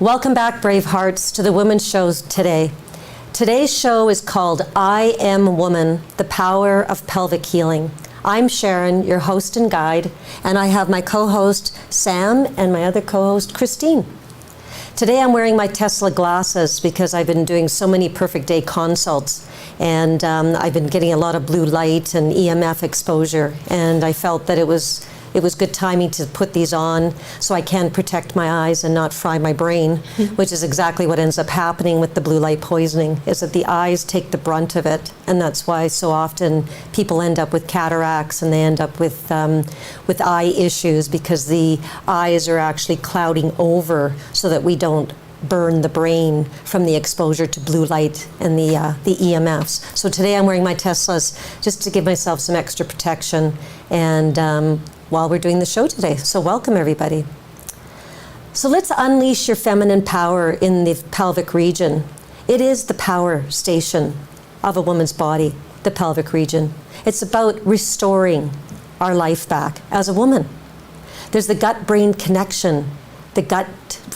Welcome back, brave hearts, to the Women's Show today. Today's show is called I Am Woman, the Power of Pelvic Healing. I'm Sharon, your host and guide, and I have my co-host Sam and my other co-host Christine. Today I'm wearing my Tesla glasses because I've been doing so many perfect day consults, and I've been getting a lot of blue light and EMF exposure, and I felt that it was good timing to put these on so I can protect my eyes and not fry my brain, which is exactly what ends up happening with the blue light poisoning, is that the eyes take the brunt of it. And that's why so often people end up with cataracts and they end up with eye issues, because the eyes are actually clouding over so that we don't burn the brain from the exposure to blue light and the EMFs. So today I'm wearing my Teslas just to give myself some extra protection, and while we're doing the show today. So welcome, everybody. So let's unleash your feminine power in the pelvic region. It is the power station of a woman's body, the pelvic region. It's about restoring our life back as a woman. There's the gut-brain connection, the gut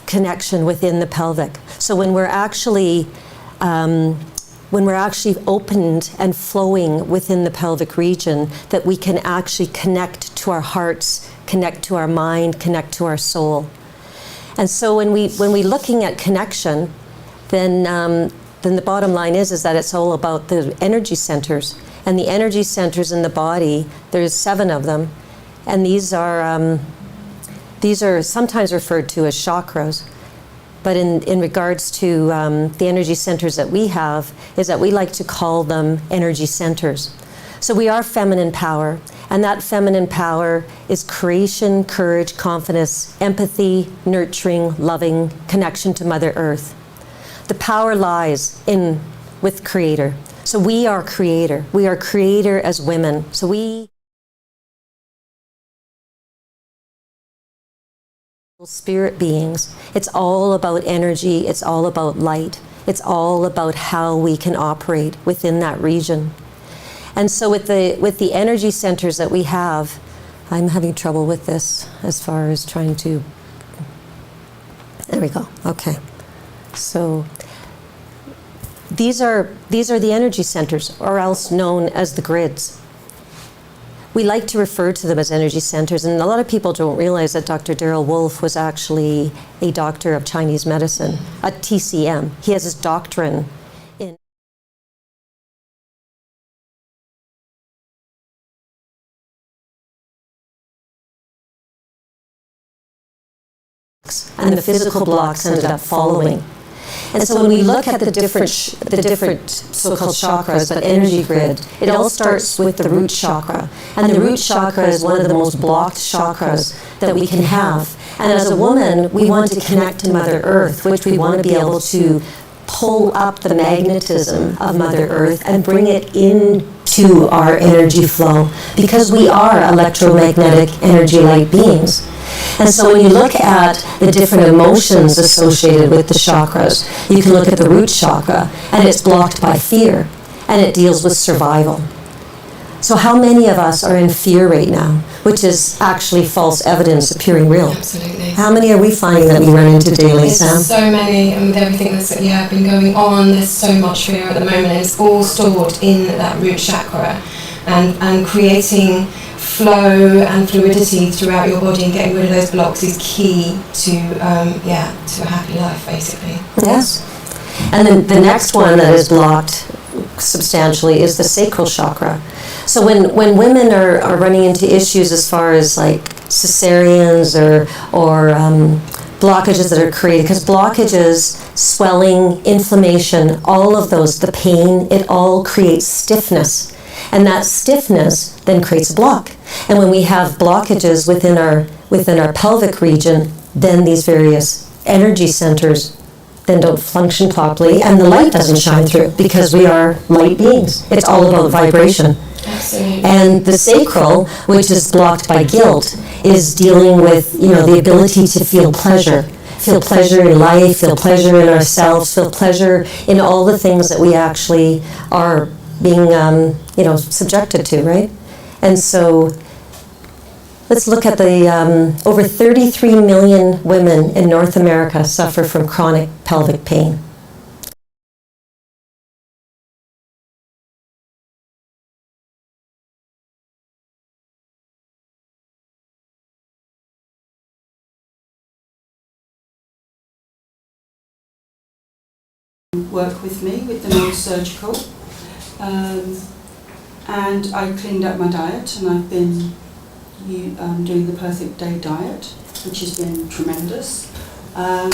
connection within the pelvic. So when we're actually opened and flowing within the pelvic region, that we can actually connect to our hearts, connect to our mind, connect to our soul. And so when we're looking at connection, then the bottom line is that it's all about the energy centers. And the energy centers in the body, there's 7 of them, and these are sometimes referred to as chakras. But in regards to the energy centers that we have, is that we like to call them energy centers. So we are feminine power, and that feminine power is creation, courage, confidence, empathy, nurturing, loving, connection to Mother Earth. The power lies with Creator. So we are creator. We are creator as women. So we spirit beings. It's all about energy. It's all about light. It's all about how we can operate within that region. And so with the energy centers that we have, I'm having trouble with this as far as trying to, there we go, okay. So these are the energy centers, or else known as the grids. We like to refer to them as energy centers, and a lot of people don't realize that Dr. Daryl Wolf was actually a doctor of Chinese medicine, a TCM. He has his doctrine in and the physical blocks ended up following. And so when we look at the different so-called chakras, but energy grid, it all starts with the root chakra. And the root chakra is one of the most blocked chakras that we can have. And as a woman, we want to connect to Mother Earth, which we want to be able to pull up the magnetism of Mother Earth and bring it into our energy flow, because we are electromagnetic energy light beings. And so when you look at the different emotions associated with the chakras, you can look at the root chakra, and it's blocked by fear, and it deals with survival. So how many of us are in fear right now, which is actually false evidence appearing real? Absolutely. How many are we finding that we run into daily, Sam? So many, and with everything that's been going on, there's so much fear at the moment, and it's all stored in that root chakra, and creating flow and fluidity throughout your body and getting rid of those blocks is key to a happy life, basically. Yes. And then the next one that is blocked substantially is the sacral chakra. So when women are running into issues as far as like cesareans or blockages that are created, because blockages, swelling, inflammation, all of those, the pain, it all creates stiffness. And that stiffness then creates a block. And when we have blockages within our pelvic region, then these various energy centers then don't function properly, and the light doesn't shine through, because we are light beings. It's all about vibration. Absolutely. And the sacral, which is blocked by guilt, is dealing with, the ability to feel pleasure. Feel pleasure in life, feel pleasure in ourselves, feel pleasure in all the things that we actually are being, subjected to, right? And so let's look at the over 33 million women in North America suffer from chronic pelvic pain. Work with me with the non-surgical, and I cleaned up my diet, and I've been doing the Perfect Day diet, which has been tremendous, and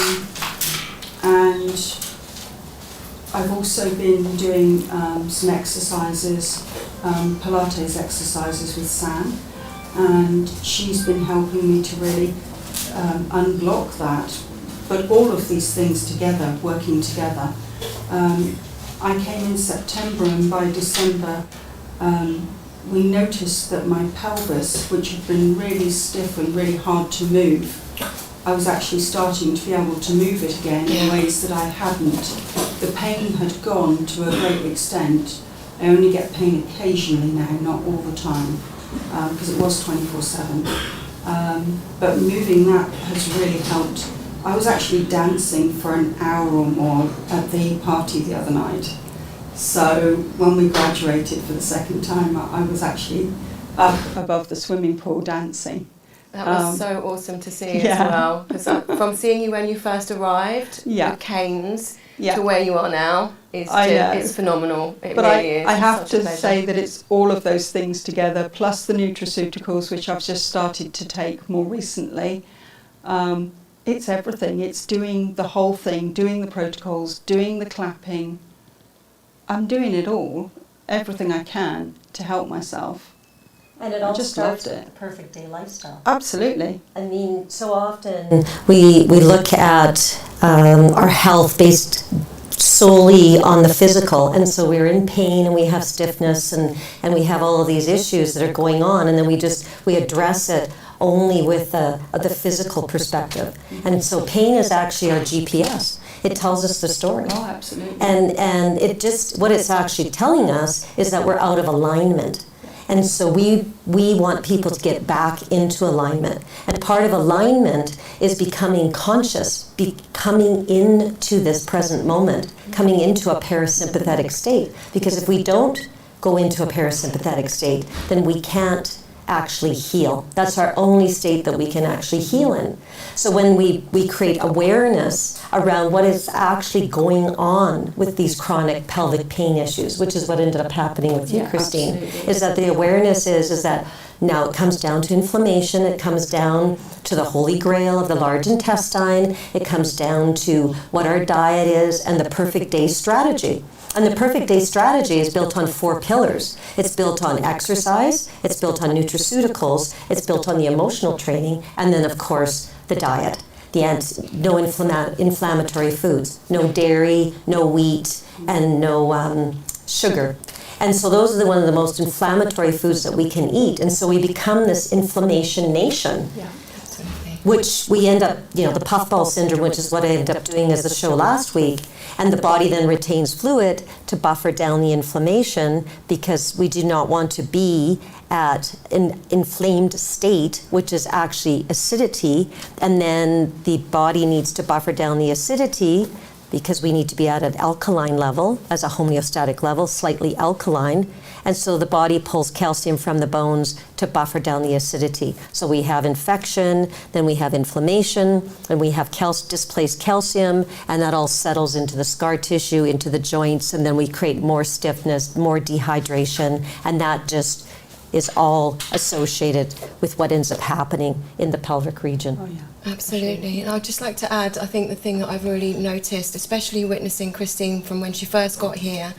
I've also been doing some exercises, Pilates exercises with Sam, and she's been helping me to really unblock that. But all of these things together, working together. I came in September, and by December we noticed that my pelvis, which had been really stiff and really hard to move, I was actually starting to be able to move it again in ways that I hadn't. The pain had gone to a great extent. I only get pain occasionally now, not all the time, because it was 24/7. But moving that has really helped. I was actually dancing for an hour or more at the party the other night. So when we graduated for the second time, I was actually up above the swimming pool dancing. That was so awesome to see as well. Because from seeing you when you first arrived with canes to where you are now, it's phenomenal. It really is. I have to say that it's all of those things together, plus the nutraceuticals, which I've just started to take more recently. It's everything. It's doing the whole thing, doing the protocols, doing the clapping. I'm doing it all, everything I can to help myself. And it I all just starts loved with it. the perfect day lifestyle. Absolutely. I mean, so often we look at our health based solely on the physical, and so we're in pain and we have stiffness and we have all of these issues that are going on, and then we address it only with the physical perspective. And so pain is actually our GPS. It tells us the story. Oh, absolutely. And it just, what it's actually telling us is that we're out of alignment. And so we want people to get back into alignment. And part of alignment is becoming conscious, coming into this present moment, coming into a parasympathetic state. Because if we don't go into a parasympathetic state, then we can't actually heal. That's our only state that we can actually heal in. So when we create awareness around what is actually going on with these chronic pelvic pain issues, which is what ended up happening with you, Christine, is that the awareness is that now it comes down to inflammation, it comes down to the holy grail of the large intestine, it comes down to what our diet is and the perfect day strategy. And the perfect day strategy is built on 4 pillars. It's built on exercise, it's built on nutraceuticals, it's built on the emotional training, and then of course the diet. No inflammatory foods, no dairy, no wheat, and no sugar. And so those are one of the most inflammatory foods that we can eat. And so we become this inflammation nation. Yeah, absolutely. Which we end up, the puffball syndrome, which is what I ended up doing as the show last week. And the body then retains fluid to buffer down the inflammation, because we do not want to be at an inflamed state, which is actually acidity. And then the body needs to buffer down the acidity, because we need to be at an alkaline level, as a homeostatic level, slightly alkaline. And so the body pulls calcium from the bones to buffer down the acidity. So we have infection, then we have inflammation, and we have displaced calcium, and that all settles into the scar tissue, into the joints, and then we create more stiffness, more dehydration, and that just is all associated with what ends up happening in the pelvic region. Oh, yeah. Absolutely. And I'd just like to add, I think the thing that I've really noticed, especially witnessing Christine from when she first got here,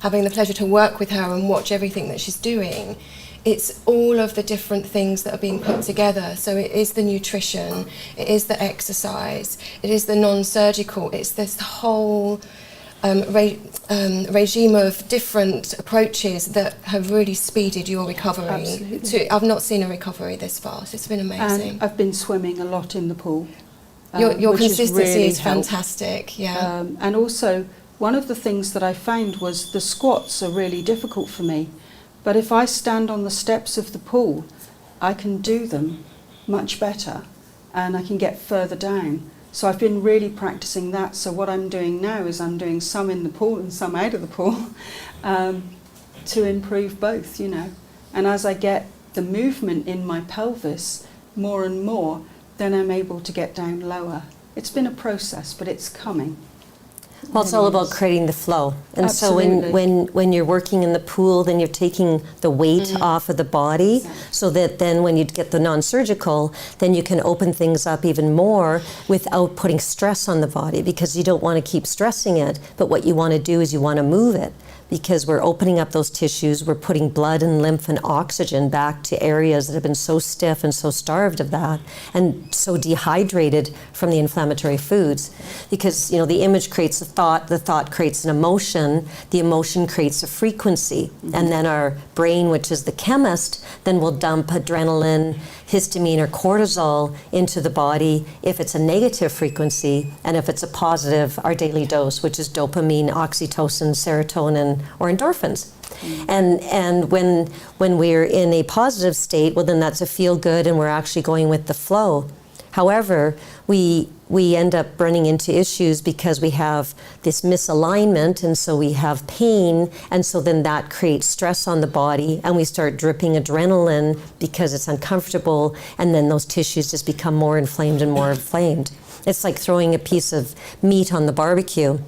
having the pleasure to work with her and watch everything that she's doing, it's all of the different things that are being put together. So it is the nutrition, it is the exercise, it is the non-surgical, it's this whole regime of different approaches that have really speeded your recovery. Absolutely. I've not seen a recovery this fast. It's been amazing. And I've been swimming a lot in the pool. Your which consistency has really is helped. fantastic, yeah. And also, one of the things that I found was the squats are really difficult for me. But if I stand on the steps of the pool, I can do them much better and I can get further down. So I've been really practicing that. So what I'm doing now is I'm doing some in the pool and some out of the pool to improve both, you know. And as I get the movement in my pelvis more and more, then I'm able to get down lower. It's been a process, but it's coming. Well, it's all about creating the flow. And Absolutely. so when you're working in the pool, then you're taking the weight off of the body, Exactly. so that then when you get the non-surgical, then you can open things up even more without putting stress on the body, because you don't want to keep stressing it. But what you want to do is you want to move it, because we're opening up those tissues, we're putting blood and lymph and oxygen back to areas that have been so stiff and so starved of that, and so dehydrated from the inflammatory foods. Because, you know, the image creates a thought, the thought creates an emotion, the emotion creates a frequency, and then our brain, which is the chemist, then will dump adrenaline, histamine, or cortisol into the body if it's a negative frequency, and if it's a positive, our daily dose, which is dopamine, oxytocin, serotonin, or endorphins. And when we're in a positive state, well, then that's a feel good, and we're actually going with the flow. However, we end up running into issues because we have this misalignment, and so we have pain, and so then that creates stress on the body, and we start dripping adrenaline because it's uncomfortable, and then those tissues just become more inflamed and more inflamed. It's like throwing a piece of meat on the barbecue.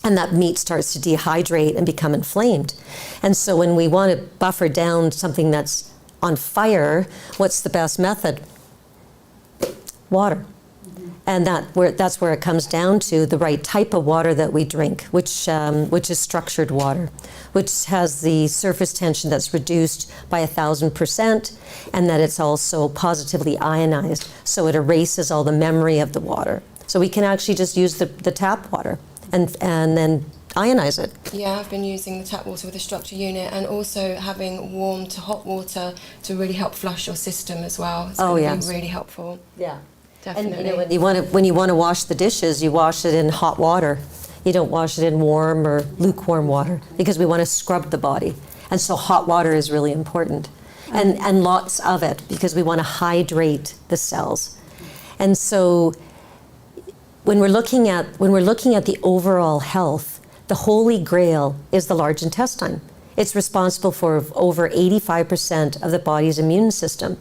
And that meat starts to dehydrate and become inflamed. And so when we want to buffer down something that's on fire, what's the best method? Water. And that's where it comes down to the right type of water that we drink, which is structured water, which has the surface tension that's reduced by 1,000%, and that it's also positively ionized, so it erases all the memory of the water. So we can actually just use the tap water and then ionize it. Yeah, I've been using the tap water with a structure unit, and also having warm to hot water to really help flush your system as well. It's going to be really helpful. Yeah. Definitely. And you know, when you want to wash the dishes, you wash it in hot water. You don't wash it in warm or lukewarm water, because we want to scrub the body. And so hot water is really important. And lots of it, because we want to hydrate the cells. And so when we're looking at the overall health, the holy grail is the large intestine. It's responsible for over 85% of the body's immune system.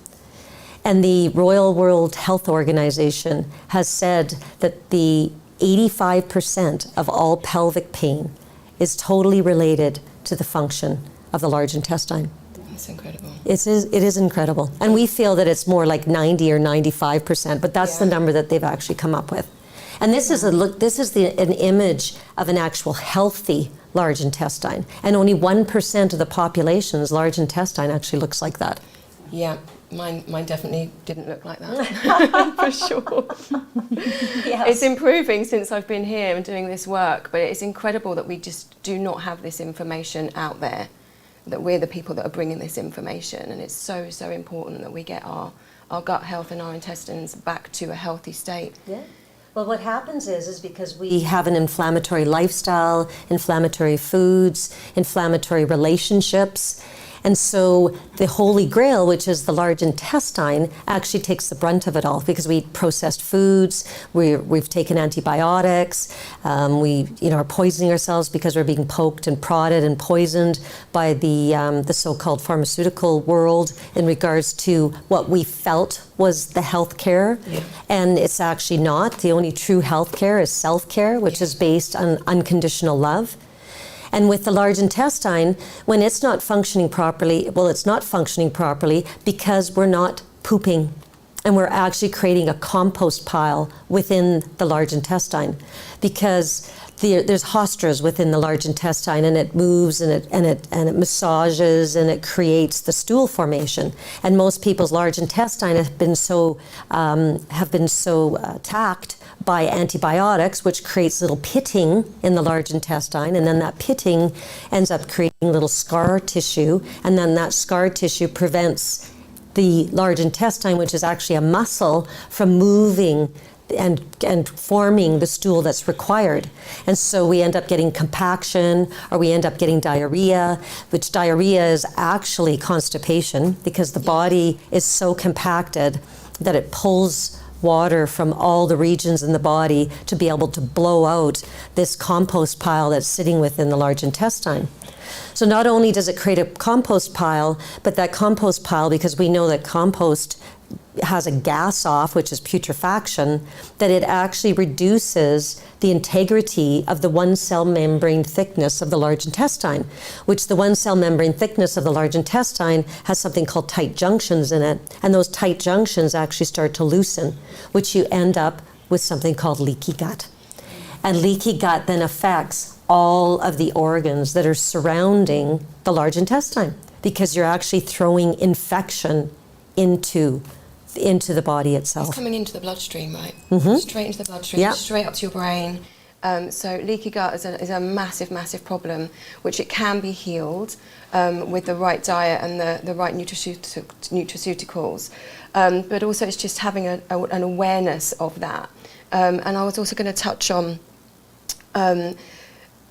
And the Royal World Health Organization has said that the 85% of all pelvic pain is totally related to the function of the large intestine. That's incredible. It is incredible. And we feel that it's more like 90 or 95%, but that's the number that they've actually come up with. And this is an image of an actual healthy large intestine. And only 1% of the population's large intestine actually looks like that. Yeah, mine definitely didn't look like that, for sure. Yes. It's improving since I've been here and doing this work, but it's incredible that we just do not have this information out there, that we're the people that are bringing this information, and it's so, so important that we get our gut health and our intestines back to a healthy state. Yeah. Well, what happens is because we have an inflammatory lifestyle, inflammatory foods, inflammatory relationships. And so the Holy Grail, which is the large intestine, actually takes the brunt of it all, because we eat processed foods, we've taken antibiotics, we are poisoning ourselves because we're being poked and prodded and poisoned by the so-called pharmaceutical world in regards to what we felt was the health care. Yeah. And it's actually not. The only true health care is self-care, which is based on unconditional love. And with the large intestine, when it's not functioning properly, well, it's not functioning properly because we're not pooping. And we're actually creating a compost pile within the large intestine, because there's hostras within the large intestine, and it moves and it massages and it creates the stool formation. And most people's large intestine have been so attacked by antibiotics, which creates little pitting in the large intestine, and then that pitting ends up creating little scar tissue, and then that scar tissue prevents the large intestine, which is actually a muscle, from moving and forming the stool that's required. And so we end up getting compaction, or we end up getting diarrhea, which diarrhea is actually constipation, because the body is so compacted that it pulls water from all the regions in the body to be able to blow out this compost pile that's sitting within the large intestine. So not only does it create a compost pile, but that compost pile, because we know that compost has a gas off, which is putrefaction, that it actually reduces the integrity of the one cell membrane thickness of the large intestine, which the one cell membrane thickness of the large intestine has something called tight junctions in it. And those tight junctions actually start to loosen, which you end up with something called leaky gut. And leaky gut then affects all of the organs that are surrounding the large intestine, because you're actually throwing infection into the body itself. It's coming into the bloodstream, right? Mm-hmm. Straight into the bloodstream, Yep. straight up to your brain. So leaky gut is a massive, massive problem, which it can be healed with the right diet and the right nutraceuticals. But also it's just having an awareness of that. And I was also going to touch on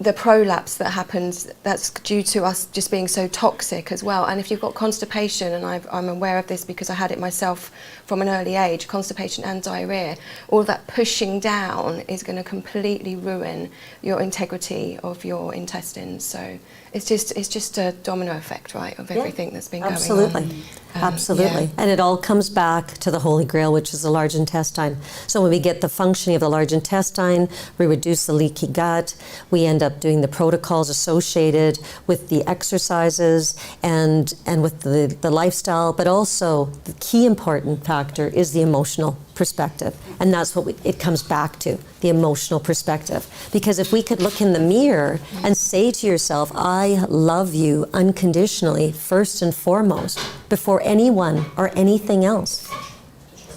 the prolapse that happens, that's due to us just being so toxic as well. And if you've got constipation, and I'm aware of this because I had it myself from an early age, constipation and diarrhea, all that pushing down is going to completely ruin your integrity of your intestines. So it's just a domino effect, right, of everything that's been Absolutely. going on. Absolutely. Yeah. And it all comes back to the Holy Grail, which is the large intestine. So when we get the functioning of the large intestine, we reduce the leaky gut, we end up doing the protocols associated with the exercises and with the lifestyle, but also the key important factor is the emotional perspective. And that's what it comes back to, the emotional perspective. Because if we could look in the mirror and say to yourself, I love you unconditionally, first and foremost, before anyone or anything else,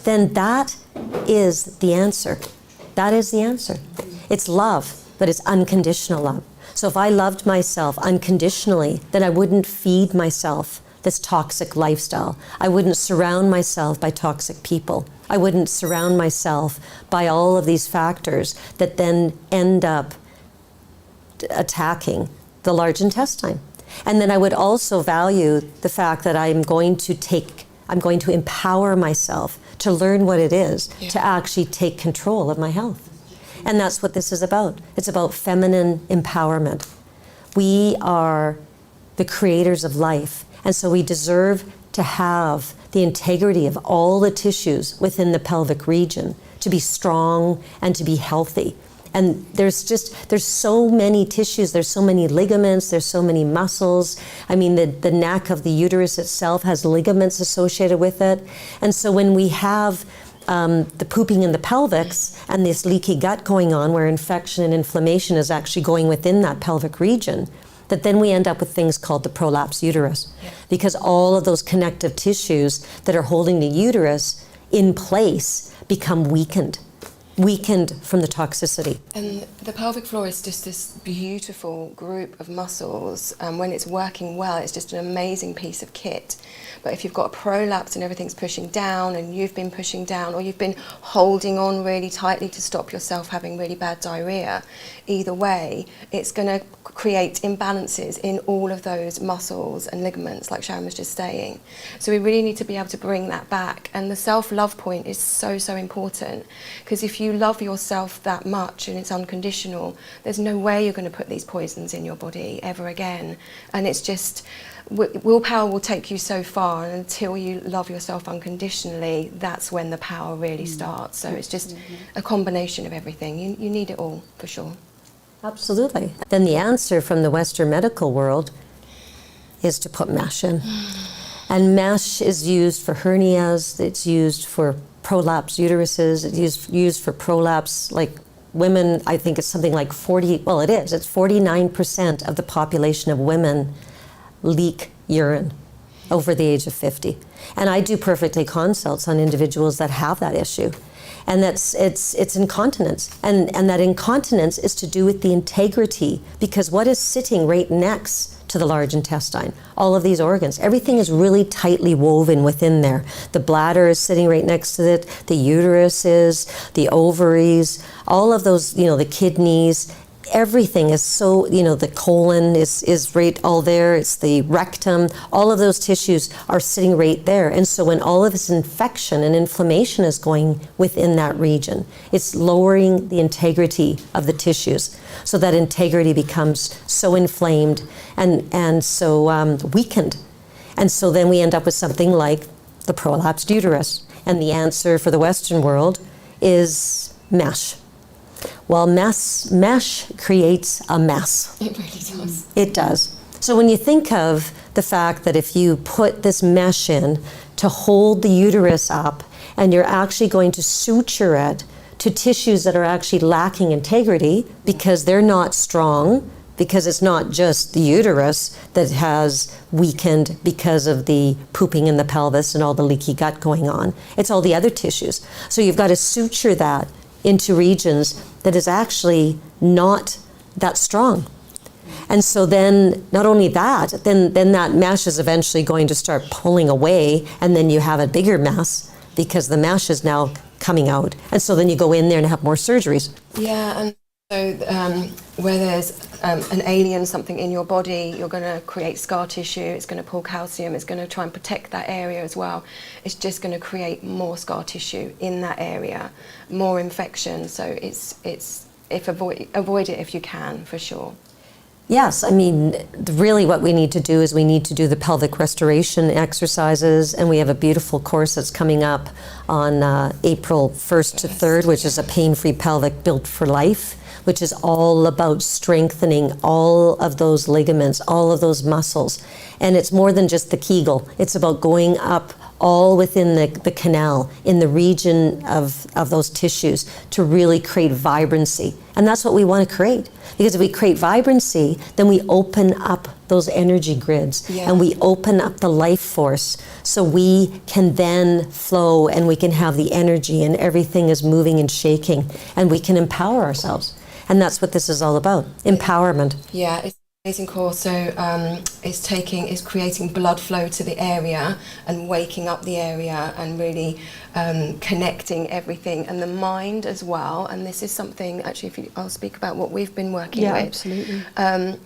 then that is the answer. That is the answer. It's love, but it's unconditional love. So if I loved myself unconditionally, then I wouldn't feed myself this toxic lifestyle. I wouldn't surround myself by toxic people. I wouldn't surround myself by all of these factors that then end up attacking the large intestine. And then I would also value the fact that I'm going to empower myself to learn what it is to actually take control of my health. And that's what this is about. It's about feminine empowerment. We are the creators of life, and so we deserve to have the integrity of all the tissues within the pelvic region to be strong and to be healthy. And there's so many tissues, there's so many ligaments, there's so many muscles. I mean, the neck of the uterus itself has ligaments associated with it. And so when we have the pooping in the pelvics and this leaky gut going on, where infection and inflammation is actually going within that pelvic region, that then we end up with things called the prolapsed uterus. Because all of those connective tissues that are holding the uterus in place become weakened from the toxicity. And the pelvic floor is just this beautiful group of muscles. When it's working well, it's just an amazing piece of kit. But if you've got a prolapse and everything's pushing down, and you've been pushing down, or you've been holding on really tightly to stop yourself having really bad diarrhea, either way, it's going to create imbalances in all of those muscles and ligaments, like Sharon was just saying. So we really need to be able to bring that back. And the self-love point is so, so important, because if you love yourself that much and it's unconditional, there's no way you're going to put these poisons in your body ever again. And it's just, willpower will take you so far, and until you love yourself unconditionally, that's when the power really starts. So it's just a combination of everything. You need it all, for sure. Absolutely. Then the answer from the Western medical world is to put mesh in. And mesh is used for hernias, it's used for prolapsed uteruses, it's used for prolapse, like women, I think it's something like 49% of the population of women leak urine over the age of 50. And I do perfectly consults on individuals that have that issue. And it's incontinence. And that incontinence is to do with the integrity, because what is sitting right next to the large intestine. All of these organs, everything is really tightly woven within there. The bladder is sitting right next to it, the uterus is, the ovaries, all of those, you know, the kidneys, everything is so, you know, the colon is right all there, it's the rectum, all of those tissues are sitting right there. And so when all of this infection and inflammation is going within that region, it's lowering the integrity of the tissues. So that integrity becomes so inflamed and so weakened. And so then we end up with something like the prolapsed uterus. And the answer for the Western world is mesh. Well, mesh creates a mess. It really does. It does. So when you think of the fact that if you put this mesh in to hold the uterus up, and you're actually going to suture it to tissues that are actually lacking integrity because they're not strong, because it's not just the uterus that has weakened because of the pooping in the pelvis and all the leaky gut going on. It's all the other tissues. So you've got to suture that into regions that is actually not that strong. And so then, not only that, then that mesh is eventually going to start pulling away, and then you have a bigger mess because the mesh is now coming out. And so then you go in there and have more surgeries. Yeah, and so where there's an alien, something in your body, you're going to create scar tissue, it's going to pull calcium, it's going to try and protect that area as well. It's just going to create more scar tissue in that area, more infection. So avoid it if you can, for sure. Yes, I mean, really what we need to do is we need to do the pelvic restoration exercises, and we have a beautiful course that's coming up on April 1st to 3rd, which is a pain-free pelvic built for life, which is all about strengthening all of those ligaments, all of those muscles. And it's more than just the Kegel. It's about going up all within the canal, in the region of those tissues, to really create vibrancy. And that's what we want to create. Because if we create vibrancy, then we open up those energy grids, and we open up the life force, so we can then flow and we can have the energy and everything is moving and shaking, and we can empower ourselves. And that's what this is all about, empowerment. Yeah, it's an amazing course. So it's creating blood flow to the area and waking up the area and really connecting everything, and the mind as well. And this is something, actually, I'll speak about what we've been working with. Yeah, absolutely.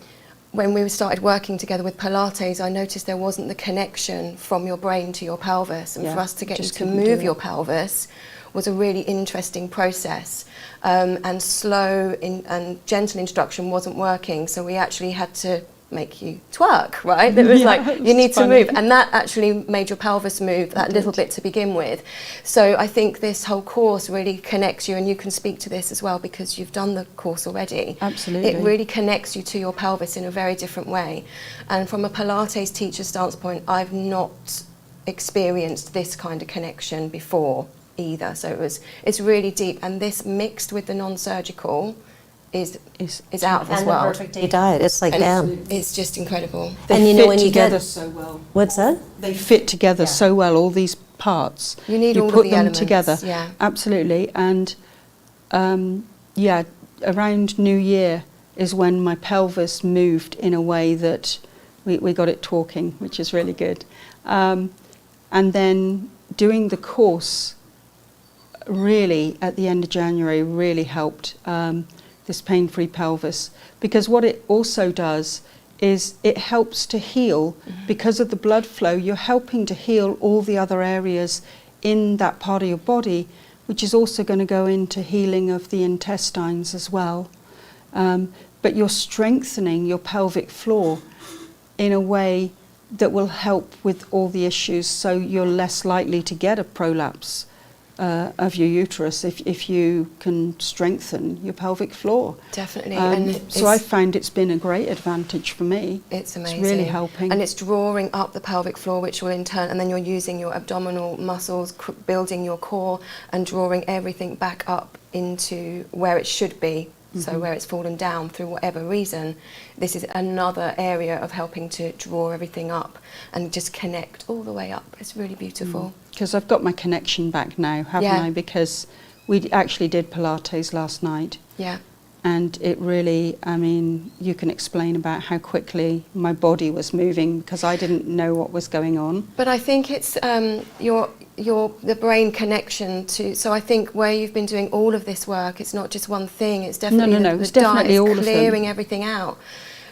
When we started working together with Pilates, I noticed there wasn't the connection from your brain to your pelvis. And for us to get you to move your pelvis was a really interesting process. And slow and gentle instruction wasn't working, so we actually had to make you twerk, right? It was you need to move, and that actually made your pelvis move that little bit to begin with. So I think this whole course really connects you, and you can speak to this as well because you've done the course already. Absolutely. It really connects you to your pelvis in a very different way. And from a Pilates teacher stance point, I've not experienced this kind of connection before either. So it's really deep, and this mixed with the non-surgical is out of this world. And the perfect day diet. It's like, it's just incredible. And you know, when you together get so well. What's that? They fit together so well, all these parts. You need all put of the them elements together. Yeah, absolutely. And around New Year is when my pelvis moved in a way that we got it talking, which is really good. And then doing the course really at the end of January really helped this pain-free pelvis, because what it also does is it helps to heal. Because of the blood flow, you're helping to heal all the other areas in that part of your body, which is also going to go into healing of the intestines as well. But you're strengthening your pelvic floor in a way that will help with all the issues, so you're less likely to get a prolapse of your uterus if you can strengthen your pelvic floor. Definitely. And so I found it's been a great advantage for me. It's amazing. It's really helping. And it's drawing up the pelvic floor, which will in turn, and then you're using your abdominal muscles, building your core and drawing everything back up into where it should be. So where it's fallen down through whatever reason, this is another area of helping to draw everything up and just connect all the way up. It's really beautiful. Because I've got my connection back now, haven't I? Because we actually did Pilates last night. Yeah. And it really, I mean, you can explain about how quickly my body was moving because I didn't know what was going on. But I think it's the brain connection to. So I think where you've been doing all of this work, it's not just one thing. It's definitely No. It's definitely all of them. Clearing everything out.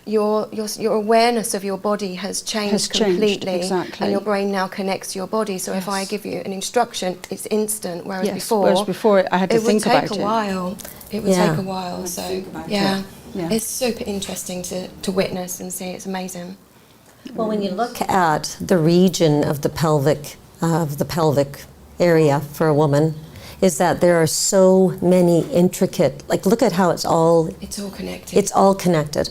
Your awareness of your body has changed completely, exactly. And your brain now connects to your body. So if I give you an instruction, it's instant. Whereas before I had to think about it. It would take a while. It would take a while. So it's super interesting to witness and see. It's amazing. Well, when you look at the region of the pelvic area for a woman, is that there are so many intricate, like look at how it's all connected. It's all connected.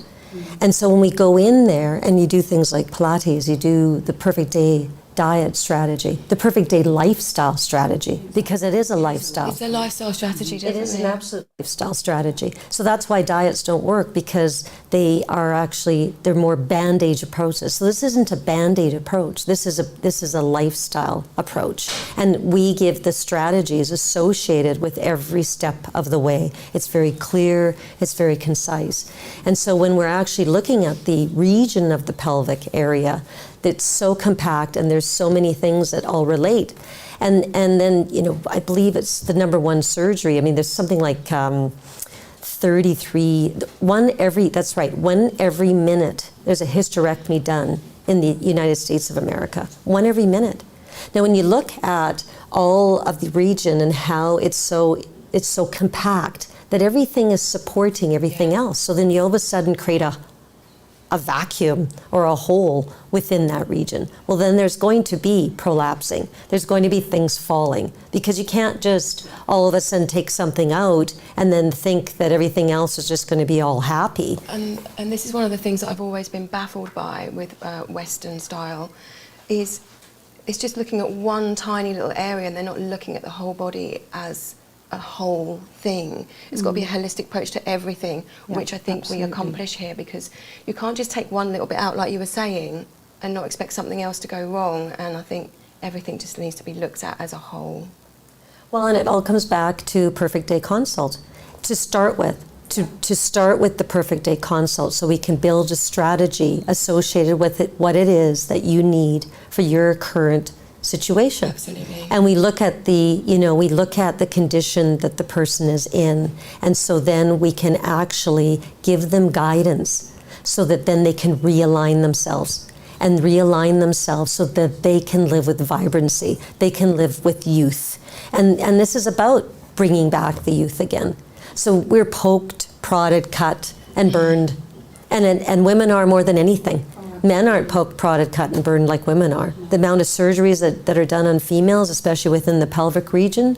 And so when we go in there and you do things like Pilates, you do the perfect day diet strategy, the perfect day lifestyle strategy, because it is a lifestyle. It's a lifestyle strategy, definitely. It is an absolute lifestyle strategy. So that's why diets don't work, because they're more band-aid approaches. So this isn't a band-aid approach. This is a lifestyle approach. And we give the strategies associated with every step of the way. It's very clear, it's very concise. And so when we're actually looking at the region of the pelvic area, it's so compact and there's so many things that all relate. And then, I believe it's the number one surgery. I mean, there's something like 33, one every minute there's a hysterectomy done in the United States of America. One every minute. Now, when you look at all of the region and how it's so compact that everything is supporting everything else. So then you all of a sudden create a vacuum or a hole within that region. Well, then there's going to be prolapsing. There's going to be things falling, because you can't just all of a sudden take something out and then think that everything else is just going to be all happy. And this is one of the things that I've always been baffled by with Western style, is it's just looking at one tiny little area and they're not looking at the whole body as a whole thing. It's got to be a holistic approach to everything, which I think we accomplish here, because you can't just take one little bit out, like you were saying, and not expect something else to go wrong. And I think everything just needs to be looked at as a whole. Well, and it all comes back to Perfect Day Consult to start with. To start with the Perfect Day Consult, so we can build a strategy associated with it, what it is that you need for your current situation. Absolutely. And we look at the condition that the person is in, and so then we can actually give them guidance so that then they can realign themselves so that they can live with vibrancy, they can live with youth. And this is about bringing back the youth again. So we're poked, prodded, cut, and burned, and women are more than anything. Men aren't poked, prodded, cut, and burned like women are. The amount of surgeries that are done on females, especially within the pelvic region,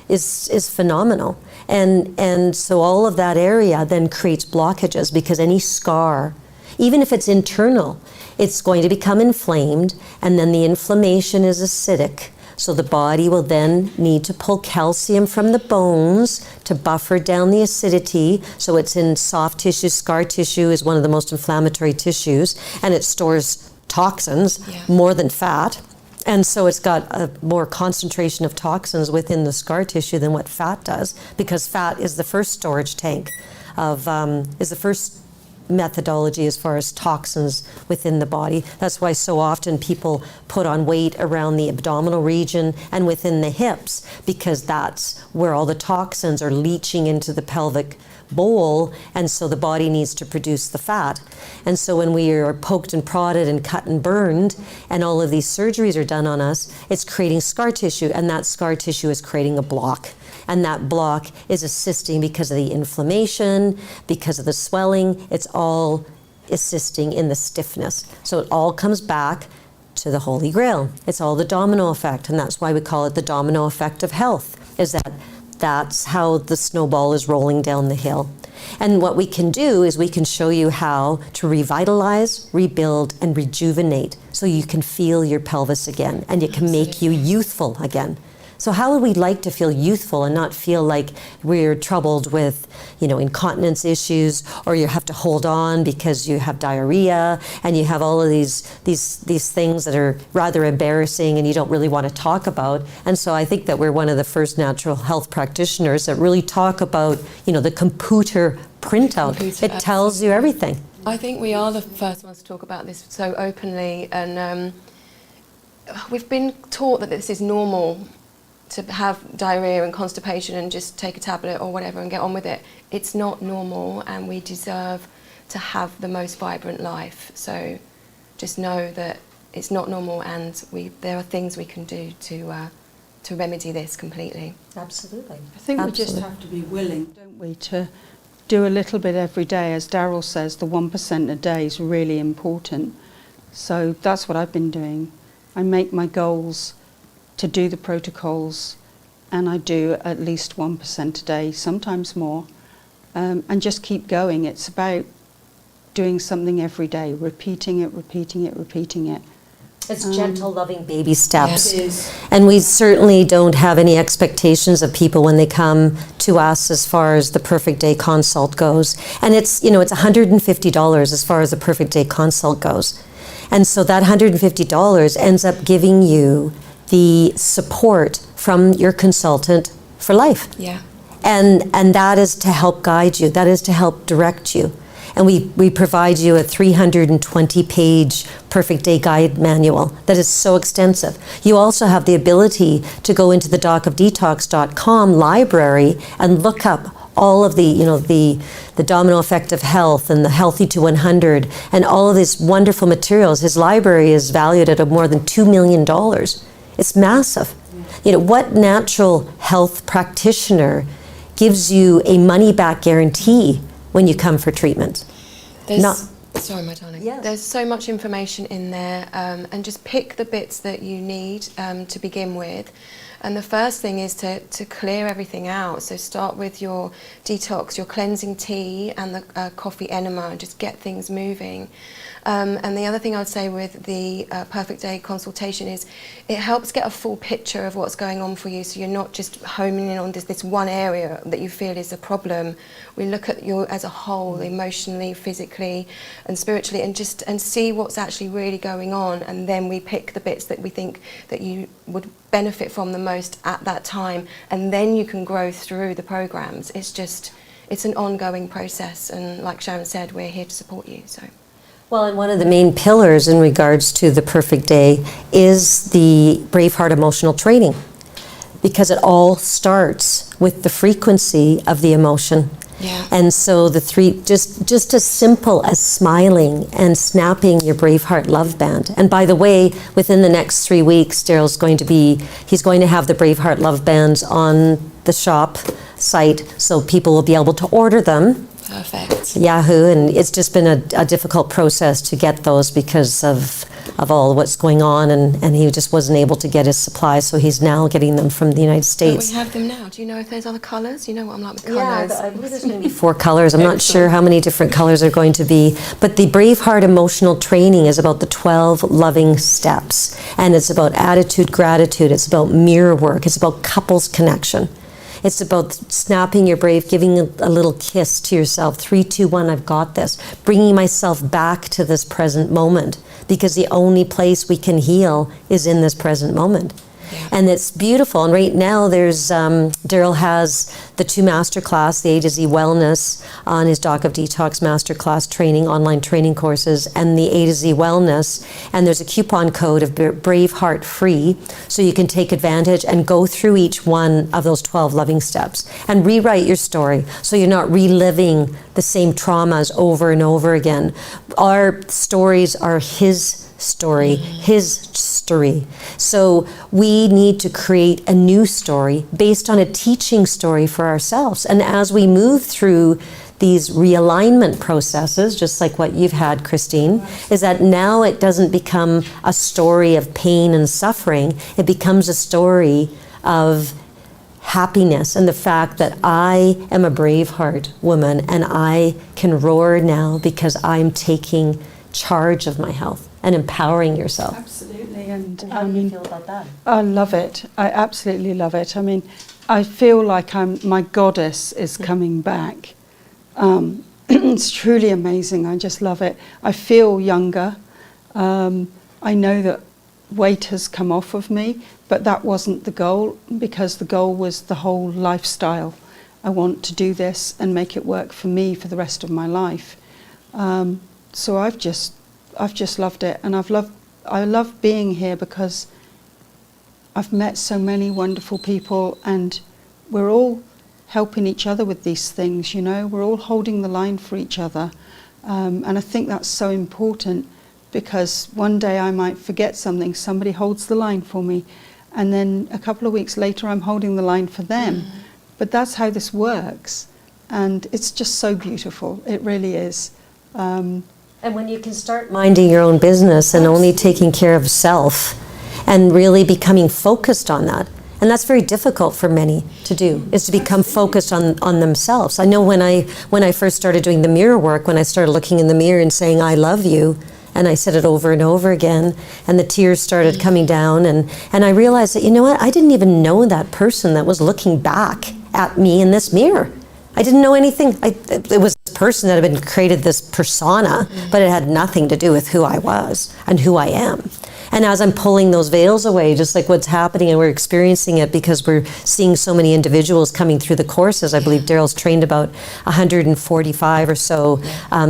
is phenomenal. And so all of that area then creates blockages, because any scar, even if it's internal, it's going to become inflamed, and then the inflammation is acidic. So the body will then need to pull calcium from the bones to buffer down the acidity. So it's in soft tissue. Scar tissue is one of the most inflammatory tissues, and it stores toxins more than fat. And so it's got a more concentration of toxins within the scar tissue than what fat does, because fat is the first storage tank is the first methodology as far as toxins within the body. That's why so often people put on weight around the abdominal region and within the hips, because that's where all the toxins are leaching into the pelvic bowl, and so the body needs to produce the fat. And so when we are poked and prodded and cut and burned, and all of these surgeries are done on us, it's creating scar tissue, and that scar tissue is creating a block. And that block is assisting because of the inflammation, because of the swelling. It's all assisting in the stiffness. So it all comes back to the Holy Grail. It's all the domino effect, and that's why we call it the domino effect of health, is that's how the snowball is rolling down the hill. And what we can do is we can show you how to revitalize, rebuild, and rejuvenate, so you can feel your pelvis again, and it can make you youthful again. So how would we like to feel youthful and not feel like we're troubled with, incontinence issues, or you have to hold on because you have diarrhea, and you have all of these things that are rather embarrassing and you don't really want to talk about. And so I think that we're one of the first natural health practitioners that really talk about, the computer printout. Computer, It tells you everything. I think we are the first ones to talk about this so openly, and we've been taught that this is normal, to have diarrhea and constipation and just take a tablet or whatever and get on with it. It's not normal, and we deserve to have the most vibrant life. So just know that it's not normal, and there are things we can do to remedy this completely. Absolutely. I think we just have to be willing, don't we, to do a little bit every day. As Daryl says, the 1% a day is really important. So that's what I've been doing. I make my goals to do the protocols, and I do at least 1% a day, sometimes more, and just keep going. It's about doing something every day, repeating it, repeating it, repeating it. It's gentle, loving baby steps. Yes, it is. And we certainly don't have any expectations of people when they come to us as far as the Perfect Day consult goes. And it's, it's $150 as far as the Perfect Day consult goes. And so that $150 ends up giving you the support from your consultant for life. Yeah. And that is to help guide you. That is to help direct you. And we provide you a 320-page Perfect Day Guide manual that is so extensive. You also have the ability to go into the docofdetox.com library and look up all of the domino effect of health and the healthy to 100 and all of these wonderful materials. His library is valued at more than $2 million. It's massive. What natural health practitioner gives you a money-back guarantee when you come for treatment? Sorry, my darling. Yes. There's so much information in there, and just pick the bits that you need to begin with. And the first thing is to clear everything out. So start with your detox, your cleansing tea and the coffee enema, and just get things moving. And the other thing I would say with the Perfect Day consultation is it helps get a full picture of what's going on for you, so you're not just homing in on this one area that you feel is a problem. We look at you as a whole, emotionally, physically and spiritually, and see what's actually really going on, and then we pick the bits that we think that you would benefit from the most at that time, and then you can grow through the programs. It's an ongoing process, and like Sharon said, we're here to support you. So. Well, and one of the main pillars in regards to the Perfect Day is the Braveheart emotional training, because it all starts with the frequency of the emotion. Yeah. And so the three, just as simple as smiling and snapping your Braveheart love band. And by the way, within the next 3 weeks, he's going to have the Braveheart love bands on the shop site, so people will be able to order them. Perfect. Yahoo, and it's just been a difficult process to get those because of all what's going on, and he just wasn't able to get his supplies, so he's now getting them from the United States. But we have them now. Do you know if there's other colours? You know what I'm like with Yeah, colours. I believe there's going to be 4 colors. I'm not sure how many different colors are going to be, but the Braveheart emotional training is about the 12 loving steps, and it's about attitude, gratitude, it's about mirror work, it's about couples connection. It's about snapping your brave, giving a little kiss to yourself. 3, 2, 1, I've got this. Bringing myself back to this present moment, because the only place we can heal is in this present moment. Yeah. And it's beautiful. And right now there's, Daryl has the 2 masterclass, the A to Z Wellness on his Doc of Detox masterclass training, online training courses, and the A to Z Wellness. And there's a coupon code of Braveheart Free, so you can take advantage and go through each one of those 12 loving steps and rewrite your story, so you're not reliving the same traumas over and over again. Our stories are his story, his story. So we need to create a new story based on a teaching story for ourselves. And as we move through these realignment processes, just like what you've had, Christine, is that now it doesn't become a story of pain and suffering. It becomes a story of happiness and the fact that I am a Braveheart woman and I can roar now because I'm taking charge of my health and empowering yourself. Absolutely. And how do you feel about that? I love it. I absolutely love it. I mean, I feel like my goddess is coming back. It's truly amazing. I just love it. I feel younger. I know that weight has come off of me, but that wasn't the goal, because the goal was the whole lifestyle. I want to do this and make it work for me for the rest of my life. So I've just loved it, and I love being here because I've met so many wonderful people, and we're all helping each other with these things, you know. We're all holding the line for each other. And I think that's so important, because one day I might forget something, somebody holds the line for me, and then a couple of weeks later I'm holding the line for them. But that's how this works, and it's just so beautiful. It really is. And when you can start minding your own business and only taking care of self and really becoming focused on that, and that's very difficult for many to do, is to become focused on themselves. I know when I first started doing the mirror work, when I started looking in the mirror and saying, I love you, and I said it over and over again, and the tears started coming down, and I realized that, you know what, I didn't even know that person that was looking back at me in this mirror. I didn't know anything. It was this person that had been created, this persona, but it had nothing to do with who I was and who I am. And as I'm pulling those veils away, just like what's happening, and we're experiencing it because we're seeing so many individuals coming through the courses. I believe Daryl's trained about 145 or so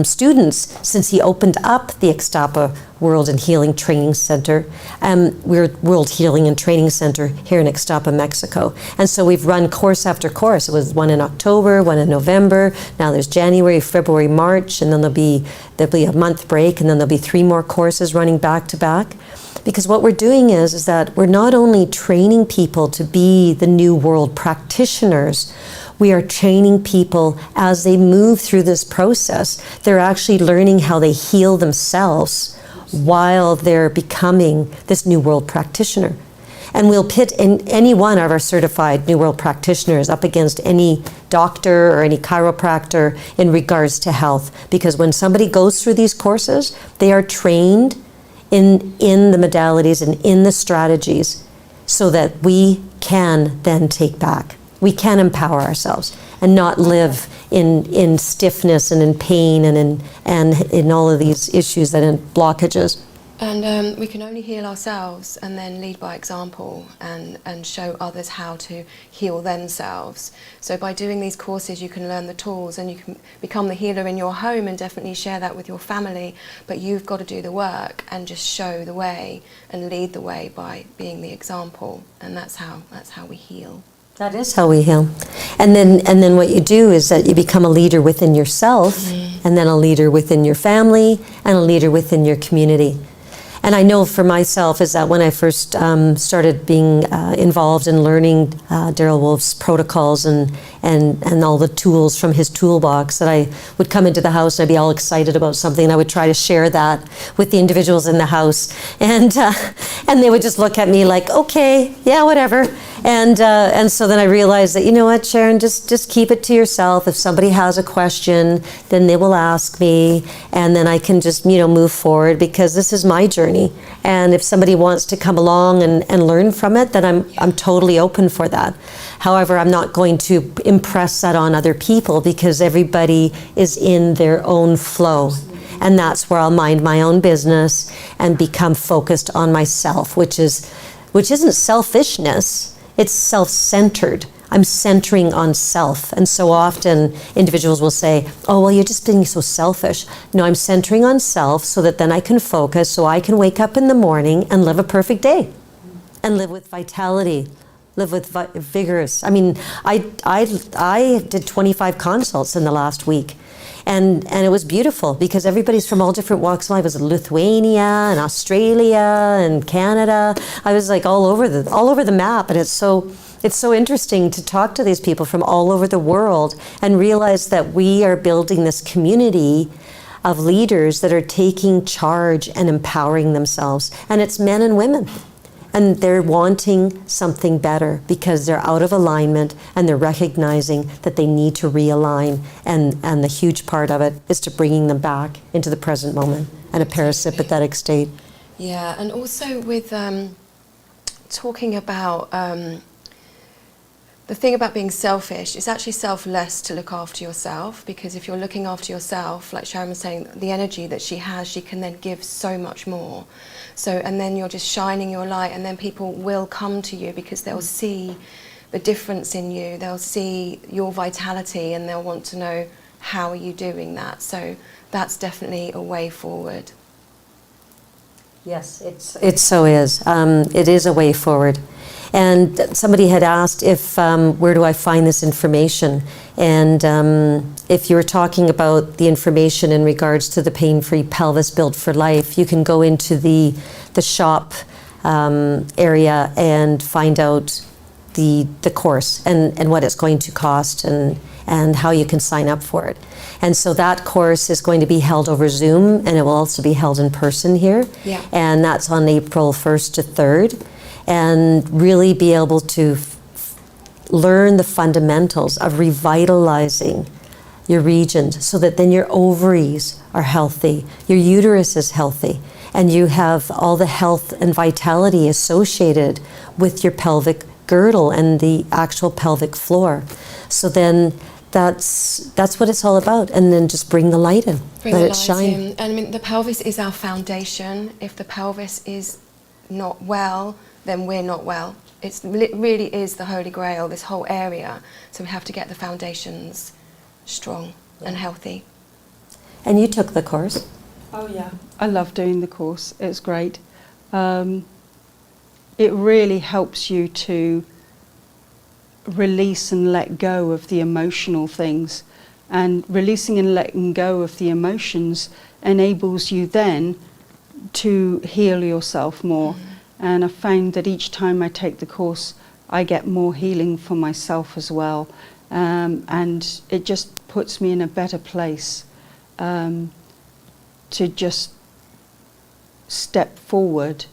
students since he opened up the Ixtapa World and Healing Training Center. We're World Healing and Training Center here in Ixtapa, Mexico. And so we've run course after course. It was one in October, one in November. Now there's January, February, March, and then there'll be a month break, and then there'll be 3 more courses running back to back. Because what we're doing is that we're not only training people to be the new world practitioners, we are training people as they move through this process. They're actually learning how they heal themselves while they're becoming this new world practitioner. And we'll pit any one of our certified new world practitioners up against any doctor or any chiropractor in regards to health. Because when somebody goes through these courses, they are trained in the modalities and in the strategies so that we can then take back. We can empower ourselves and not live in stiffness and in pain and in all of these issues that in blockages. And we can only heal ourselves and then lead by example and show others how to heal themselves. So by doing these courses you can learn the tools and you can become the healer in your home and definitely share that with your family, but you've got to do the work and just show the way and lead the way by being the example, and that's how we heal. That is how we heal. And then what you do is that you become a leader within yourself, and then a leader within your family, and a leader within your community. And I know for myself is that when I first started being involved in learning Daryl Wolf's protocols and all the tools from his toolbox, that I would come into the house and I'd be all excited about something, and I would try to share that with the individuals in the house, and they would just look at me like, okay, yeah, whatever. And so then I realized that, you know what, Sharon, just keep it to yourself. If somebody has a question, then they will ask me, and then I can just, move forward, because this is my journey. And if somebody wants to come along and learn from it, then I'm totally open for that. However, I'm not going to impress that on other people, because everybody is in their own flow. And that's where I'll mind my own business and become focused on myself, which isn't selfishness. It's self-centered. I'm centering on self. And so often individuals will say, oh, well, you're just being so selfish. No, I'm centering on self so that then I can focus, so I can wake up in the morning and live a perfect day and live with vitality, live with vigorous. I mean, I did 25 consults in the last week. And it was beautiful, because everybody's from all different walks of life. I was in Lithuania and Australia and Canada. I was like all over the map, and it's so interesting to talk to these people from all over the world and realize that we are building this community of leaders that are taking charge and empowering themselves. And it's men and women. And they're wanting something better because they're out of alignment, and they're recognizing that they need to realign. And the huge part of it is to bringing them back into the present moment and a parasympathetic state. Yeah, and also with talking about the thing about being selfish, it's actually selfless to look after yourself, because if you're looking after yourself, like Sharon was saying, the energy that she has, she can then give so much more. So, and then you're just shining your light, and then people will come to you because they'll see a difference in you. They'll see your vitality and they'll want to know, how are you doing that? So that's definitely a way forward. Yes, it so is. It is a way forward. And somebody had asked if, where do I find this information? And if you were talking about the information in regards to the pain-free pelvis built for life, you can go into the shop area and find out the course and what it's going to cost and how you can sign up for it. And so that course is going to be held over Zoom, and it will also be held in person here. Yeah. And that's on April 1st to 3rd. And really be able to learn the fundamentals of revitalizing your regions so that then your ovaries are healthy, your uterus is healthy, and you have all the health and vitality associated with your pelvic girdle and the actual pelvic floor. So then that's what it's all about. And then just bring the light in, let it shine. And I mean, the pelvis is our foundation. If the pelvis is not well, then we're not well. It really is the holy grail, this whole area. So we have to get the foundations strong and healthy. And you took the course. Oh yeah, I love doing the course. It's great. It really helps you to release and let go of the emotional things. And releasing and letting go of the emotions enables you then to heal yourself more. And I found that each time I take the course, I get more healing for myself as well. And it just puts me in a better place to just step forward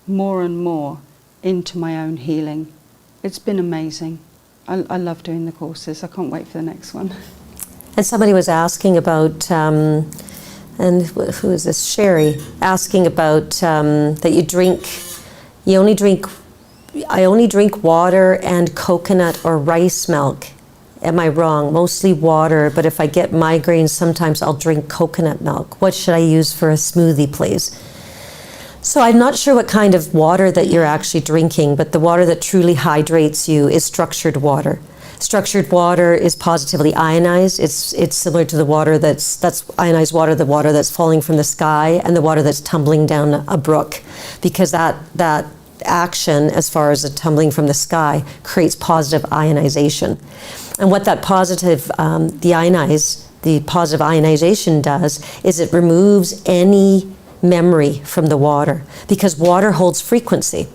more and more into my own healing. It's been amazing. I love doing the courses. I can't wait for the next one. And somebody was asking about, and who is this? Sherry, asking about that I only drink water and coconut or rice milk. Am I wrong? Mostly water, but if I get migraines, sometimes I'll drink coconut milk. What should I use for a smoothie, please? So I'm not sure what kind of water that you're actually drinking, but the water that truly hydrates you is structured water. Structured water is positively ionized. It's similar to the water that's ionized water, the water that's falling from the sky, and the water that's tumbling down a brook, because that action, as far as the tumbling from the sky, creates positive ionization. And what that positive, the positive ionization does is it removes any memory from the water, because water holds frequency.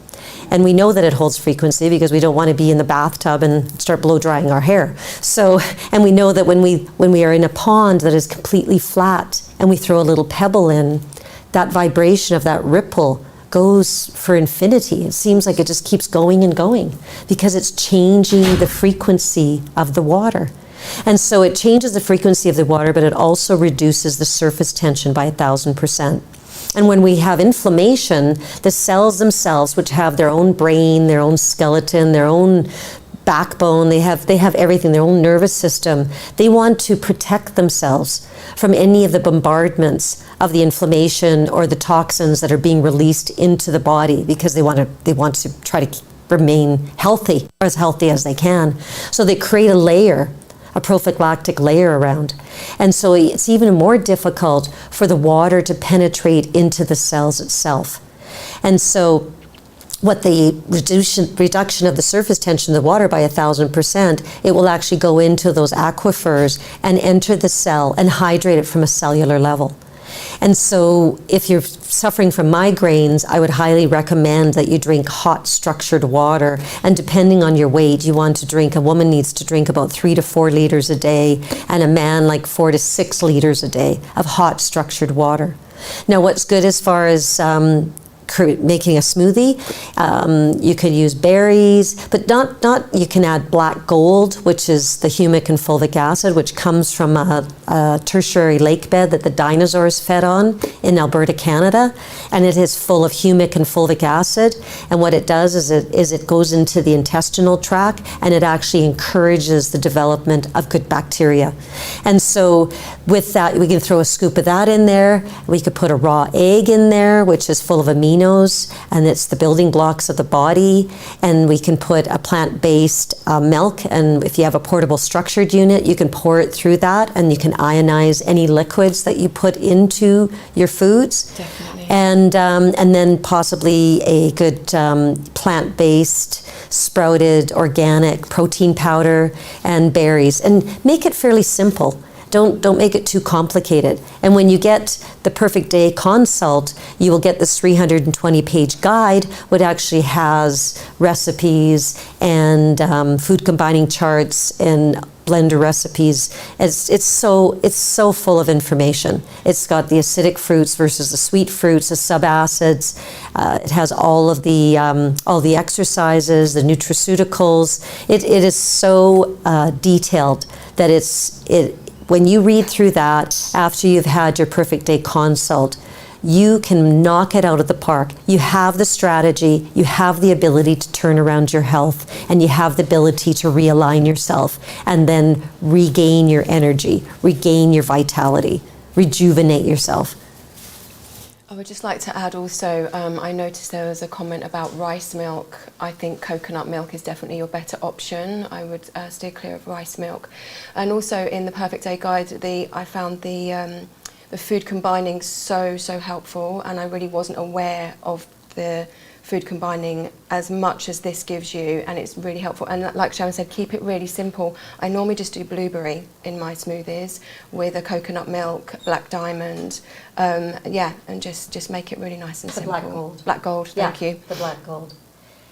And we know that it holds frequency because we don't want to be in the bathtub and start blow drying our hair. So, and we know that when we are in a pond that is completely flat and we throw a little pebble in, that vibration of that ripple goes for infinity. It seems like it just keeps going and going because it's changing the frequency of the water. And so it changes the frequency of the water, but it also reduces the surface tension by 1,000%. And when we have inflammation, the cells themselves, which have their own brain, their own skeleton, their own backbone, they have everything, their own nervous system, they want to protect themselves from any of the bombardments of the inflammation or the toxins that are being released into the body, because they want to try to remain healthy, or as healthy as they can. So they create a layer, a prophylactic layer around. And so it's even more difficult for the water to penetrate into the cells itself. And so what the reduction of the surface tension of the water by 1,000%, it will actually go into those aquifers and enter the cell and hydrate it from a cellular level. And so if you're suffering from migraines, I would highly recommend that you drink hot structured water. And depending on your weight, a woman needs to drink about 3 to 4 liters a day, and a man like 4 to 6 liters a day of hot structured water. Now, what's good as far as making a smoothie, you could use berries, but not. You can add black gold, which is the humic and fulvic acid, which comes from a tertiary lake bed that the dinosaurs fed on in Alberta, Canada, and it is full of humic and fulvic acid. And what it does is it goes into the intestinal tract, and it actually encourages the development of good bacteria. And so with that, we can throw a scoop of that in there. We could put a raw egg in there, which is full of amino aminos, and it's the building blocks of the body. And we can put a plant-based milk, and if you have a portable structured unit, you can pour it through that, and you can ionize any liquids that you put into your foods. Definitely. And then possibly a good plant-based, sprouted, organic protein powder and berries, and make it fairly simple. Don't make it too complicated. And when you get the Perfect Day consult, you will get this 320-page guide, which actually has recipes and food combining charts and blender recipes. It's so full of information. It's got the acidic fruits versus the sweet fruits, the subacids. It has all the exercises, the nutraceuticals. It is so detailed that when you read through that after you've had your Perfect Day consult, you can knock it out of the park. You have the strategy, you have the ability to turn around your health, and you have the ability to realign yourself and then regain your energy, regain your vitality, rejuvenate yourself. I would just like to add also, I noticed there was a comment about rice milk. I think coconut milk is definitely your better option. I would steer clear of rice milk. And also in the Perfect Day Guide, I found the food combining so helpful, and I really wasn't aware of the food combining as much as this gives you, and it's really helpful. And like Sharon said, keep it really simple. I normally just do blueberry in my smoothies with a coconut milk, black diamond, and just make it really nice and simple. Black gold. Black gold, thank you. The black gold.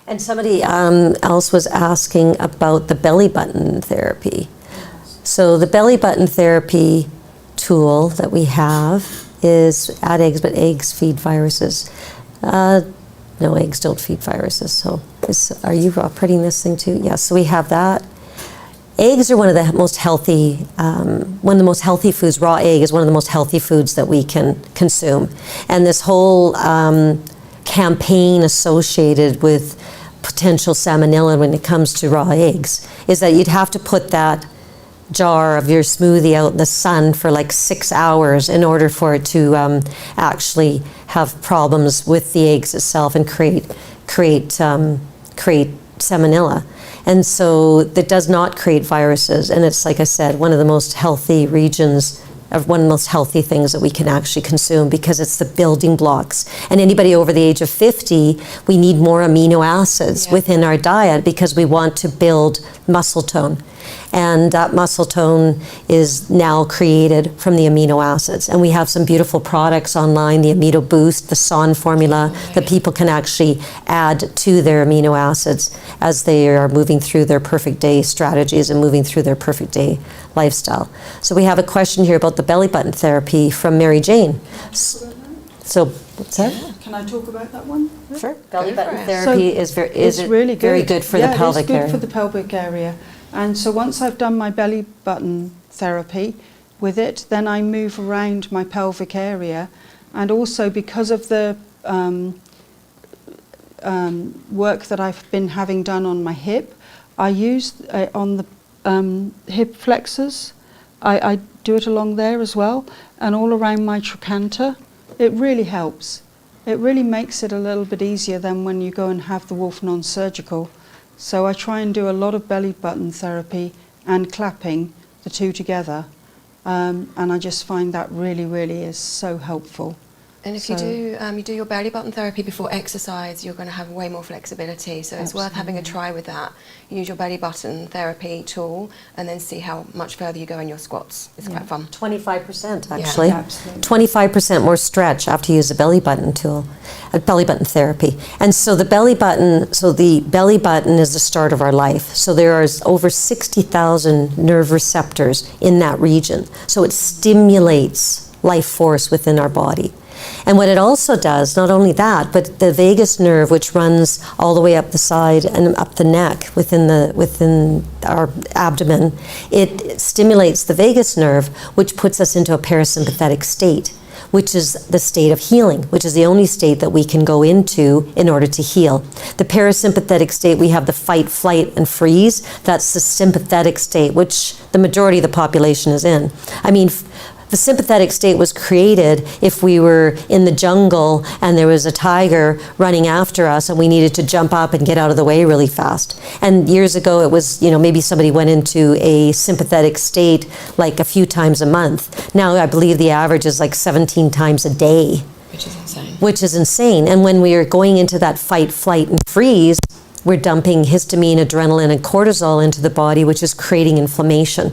And somebody else was asking about the belly button therapy. So the belly button therapy tool that we have is add eggs, but eggs feed viruses. No, eggs don't feed viruses. So are you operating this thing too? Yes, so we have that. Eggs are one of the most healthy foods. Raw egg is one of the most healthy foods that we can consume. And this whole campaign associated with potential salmonella when it comes to raw eggs is that you'd have to put that jar of your smoothie out in the sun for like 6 hours in order for it to actually have problems with the eggs itself and create salmonella. And so that does not create viruses, and it's, like I said, one of the most healthy regions of one of the most healthy things that we can actually consume, because it's the building blocks. And anybody over the age of 50, we need more amino acids within our diet because we want to build muscle tone. And that muscle tone is now created from the amino acids. And we have some beautiful products online, the Amino Boost, the SON formula, that people can actually add to their amino acids as they are moving through their Perfect Day strategies and moving through their Perfect Day lifestyle. So we have a question here about the belly button therapy from Mary Jane. So, what's that? Can I talk about that one? Sure. Belly button So therapy is really good. very good for the pelvic area. Yeah, it's good for the pelvic area. And so once I've done my belly button therapy with it, then I move around my pelvic area. And also because of the work that I've been having done on my hip, I use on the hip flexors, I do it along there as well, and all around my trochanter. It really helps. It really makes it a little bit easier than when you go and have the Wolf non-surgical. So I try and do a lot of belly button therapy and clapping, the two together, and I just find that really is so helpful. And if you do your belly button therapy before exercise, you're going to have way more flexibility. So it's worth having a try with that. Use your belly button therapy tool and then see how much further you go in your squats. It's quite fun. 25% actually. Yeah, absolutely. 25% more stretch after you use a belly button tool, a belly button therapy. And so the belly button is the start of our life. So there is over 60,000 nerve receptors in that region. So it stimulates life force within our body. And what it also does, not only that, but the vagus nerve, which runs all the way up the side and up the neck within our abdomen, it stimulates the vagus nerve, which puts us into a parasympathetic state, which is the state of healing, which is the only state that we can go into in order to heal. The parasympathetic state, we have the fight, flight, and freeze. That's the sympathetic state, which the majority of the population is in. I mean, The sympathetic state was created if we were in the jungle and there was a tiger running after us and we needed to jump up and get out of the way really fast. And years ago it was, maybe somebody went into a sympathetic state like a few times a month. Now I believe the average is like 17 times a day. Which is insane. Which is insane. And when we are going into that fight, flight, and freeze, we're dumping histamine, adrenaline, and cortisol into the body, which is creating inflammation.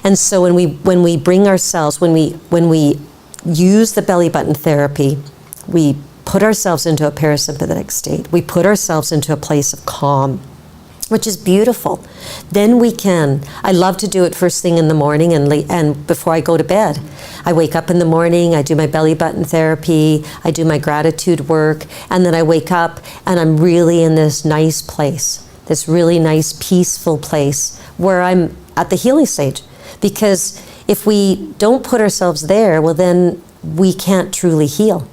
And so when we bring ourselves, when we use the belly button therapy, we put ourselves into a parasympathetic state. We put ourselves into a place of calm, which is beautiful. Then I love to do it first thing in the morning and before I go to bed. I wake up in the morning, I do my belly button therapy, I do my gratitude work, and then I wake up and I'm really in this nice place, this really nice peaceful place where I'm at the healing stage. Because if we don't put ourselves there, well then we can't truly heal.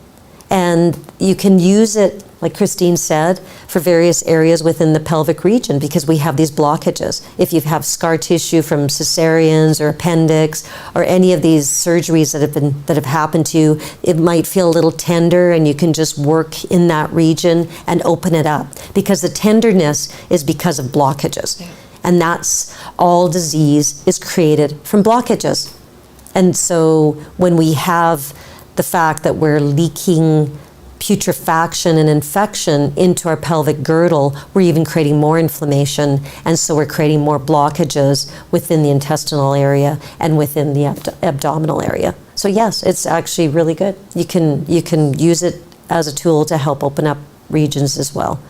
And you can use it, like Christine said, for various areas within the pelvic region because we have these blockages. If you have scar tissue from cesareans or appendix or any of these surgeries that have happened to you, it might feel a little tender and you can just work in that region and open it up because the tenderness is because of blockages. Yeah. And that's all disease is created from blockages. And so when we have the fact that we're leaking putrefaction and infection into our pelvic girdle, we're even creating more inflammation, and so we're creating more blockages within the intestinal area and within the abdominal area. So yes, it's actually really good. You can use it as a tool to help open up regions as well.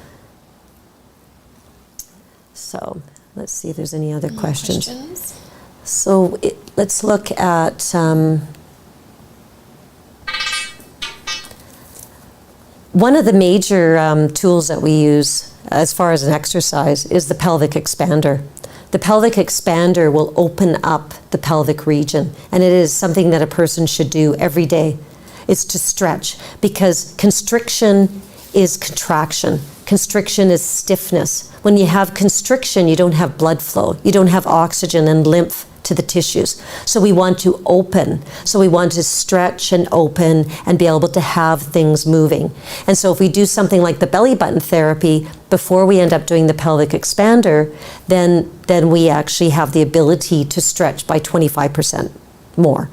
So let's see if there's any other questions. So let's look at one of the major tools that we use as far as an exercise is the pelvic expander. The pelvic expander will open up the pelvic region, and it is something that a person should do every day. It's to stretch, because constriction is contraction. Constriction is stiffness. When you have constriction, you don't have blood flow. You don't have oxygen and lymph to the tissues. So we want to open. So we want to stretch and open and be able to have things moving. And so if we do something like the belly button therapy before we end up doing the pelvic expander, then we actually have the ability to stretch by 25% more.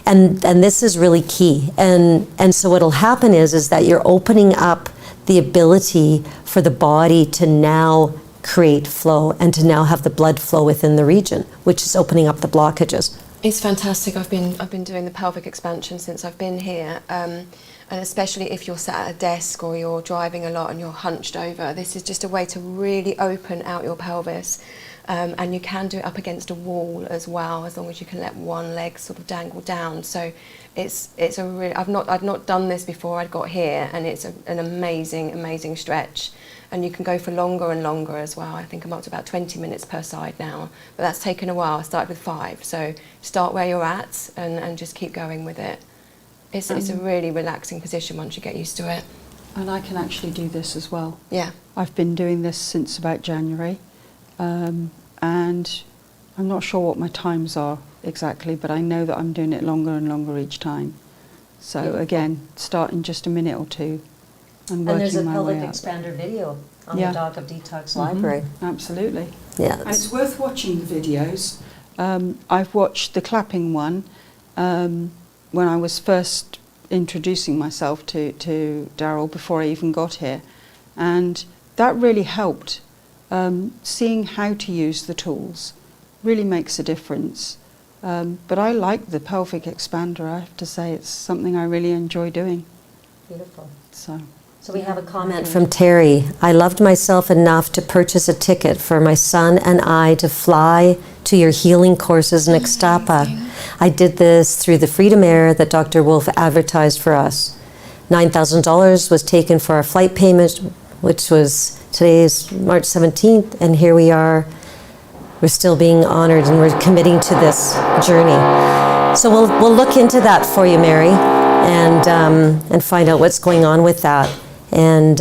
And this is really key. And so what'll happen is that you're opening up the ability for the body to now create flow and to now have the blood flow within the region, which is opening up the blockages. It's fantastic. I've been doing the pelvic expansion since I've been here, and especially if you're sat at a desk or you're driving a lot and you're hunched over, this is just a way to really open out your pelvis. And you can do it up against a wall as well, as long as you can let one leg sort of dangle down. So it's a really, I've not done this before I got here, and it's an amazing stretch. And you can go for longer and longer as well. I think I'm up to about 20 minutes per side now, but that's taken a while. I started with 5, so start where you're at and just keep going with it. It's a really relaxing position once you get used to it. And I can actually do this as well. Yeah. I've been doing this since about January. And I'm not sure what my times are exactly, but I know that I'm doing it longer and longer each time. So again, start in just a minute or two and working my way up. And there's a pelvic expander video on the Dog of Detox library. Absolutely. Yeah. And it's worth watching the videos. I've watched the clapping one when I was first introducing myself to Daryl before I even got here, and that really helped. Seeing how to use the tools really makes a difference. But I like the pelvic expander, I have to say. It's something I really enjoy doing. Beautiful. So we have a comment from Terry. I loved myself enough to purchase a ticket for my son and I to fly to your healing courses in Ixtapa. I did this through the Freedom Air that Dr. Wolf advertised for us. $9,000 was taken for our flight payment, which was, today is March 17th, and here we are. We're still being honored and we're committing to this journey. So we'll look into that for you, Mary, and find out what's going on with that. And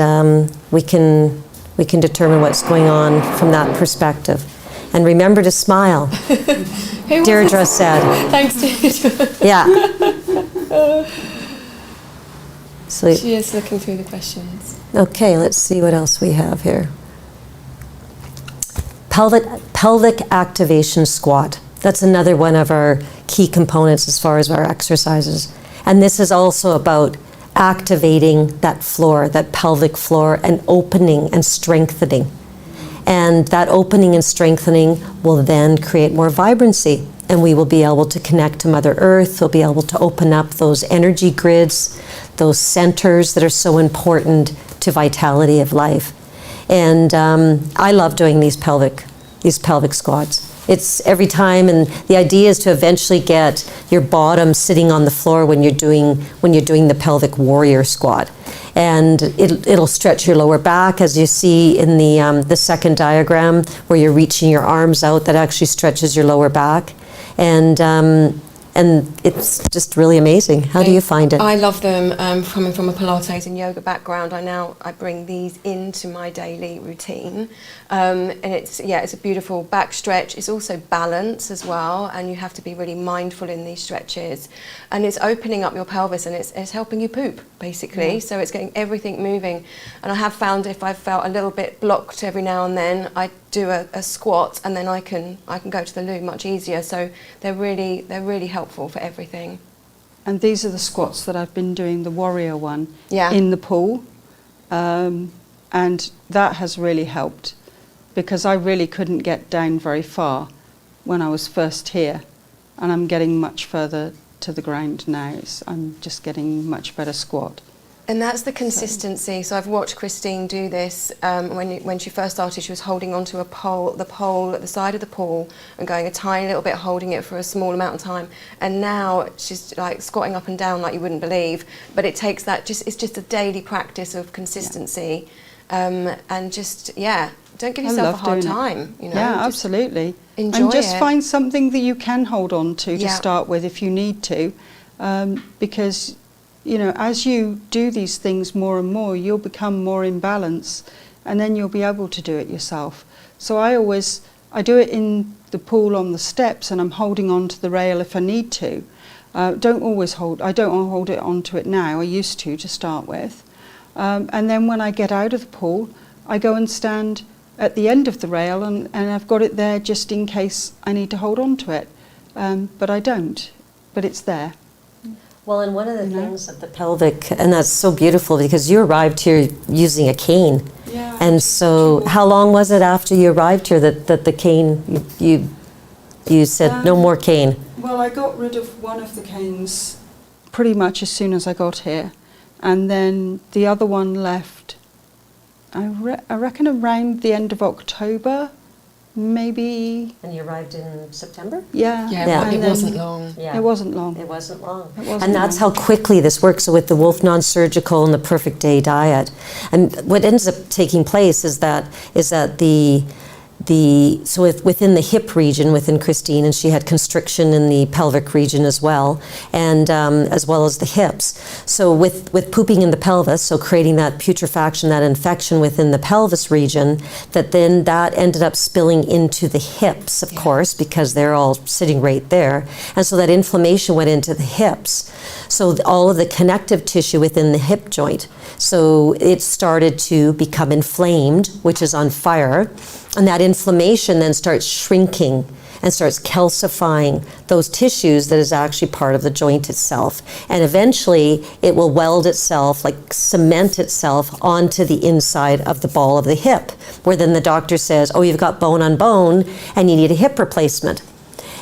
we can determine what's going on from that perspective. And remember to smile, Deirdre said. Thanks, Deirdre. Yeah. So, She is looking through the questions. okay, let's see what else we have here. Pelvic activation squat. That's another one of our key components as far as our exercises. And this is also about activating that floor, that pelvic floor, and opening and strengthening. And that opening and strengthening will then create more vibrancy. And we will be able to connect to Mother Earth. We'll be able to open up those energy grids, those centers that are so important to vitality of life. And I love doing these pelvic squats. It's every time, and the idea is to eventually get your bottom sitting on the floor when you're doing the pelvic warrior squat, and it'll stretch your lower back, as you see in the second diagram where you're reaching your arms out. That actually stretches your lower back, and it's just really amazing. How do you find it? I love them. Coming from a Pilates and yoga background, I bring these into my daily routine, and it's a beautiful back stretch. It's also balance as well, and you have to be really mindful in these stretches. And it's opening up your pelvis, and it's helping you poop basically. So it's getting everything moving. And I have found if I've felt a little bit blocked every now and then, I do a squat, and then I can go to the loo much easier. So they're really helpful for everything. And these are the squats that I've been doing, the warrior one, Yeah. in the pool. And that has really helped, because I really couldn't get down very far when I was first here. And I'm getting much further to the ground now. I'm just getting much better squat. And that's the consistency. So I've watched Christine do this. When she first started, she was holding onto the pole at the side of the pool and going a tiny little bit, holding it for a small amount of time. And now she's like squatting up and down like you wouldn't believe. But it takes that, it's just a daily practice of consistency. And just, don't give yourself a hard time. You know, yeah, absolutely. Enjoy and just it. find something that you can hold on to Yeah. start with if you need to. Because you know, as you do these things more and more, you'll become more in balance, and then you'll be able to do it yourself. So I do it in the pool on the steps, and I'm holding on to the rail if I need to. I don't hold it onto it now. I used to start with. And then when I get out of the pool, I go and stand at the end of the rail, and I've got it there just in case I need to hold on to it. But I don't, but it's there. Well, and one of the things of the pelvic, and that's so beautiful because you arrived here using a cane. Yeah. And so how long was it after you arrived here that the cane, you said no more cane? Well, I got rid of one of the canes pretty much as soon as I got here. And then the other one left, I reckon around the end of October, maybe. And you arrived in September? Yeah. Yeah, it wasn't long. Yeah. It wasn't long. It wasn't long. It wasn't And that's long. how quickly this works. So with the Wolf Non-Surgical and the Perfect Day diet. And what ends up taking place is that within the hip region within Christine, and she had constriction in the pelvic region as well, and as well as the hips. So with pooping in the pelvis, so creating that putrefaction, that infection within the pelvis region, that ended up spilling into the hips, of course, because they're all sitting right there. And so that inflammation went into the hips. So all of the connective tissue within the hip joint. So it started to become inflamed, which is on fire. And that inflammation then starts shrinking and starts calcifying those tissues that is actually part of the joint itself. And eventually it will weld itself, like cement itself onto the inside of the ball of the hip, where then the doctor says, oh, you've got bone on bone and you need a hip replacement.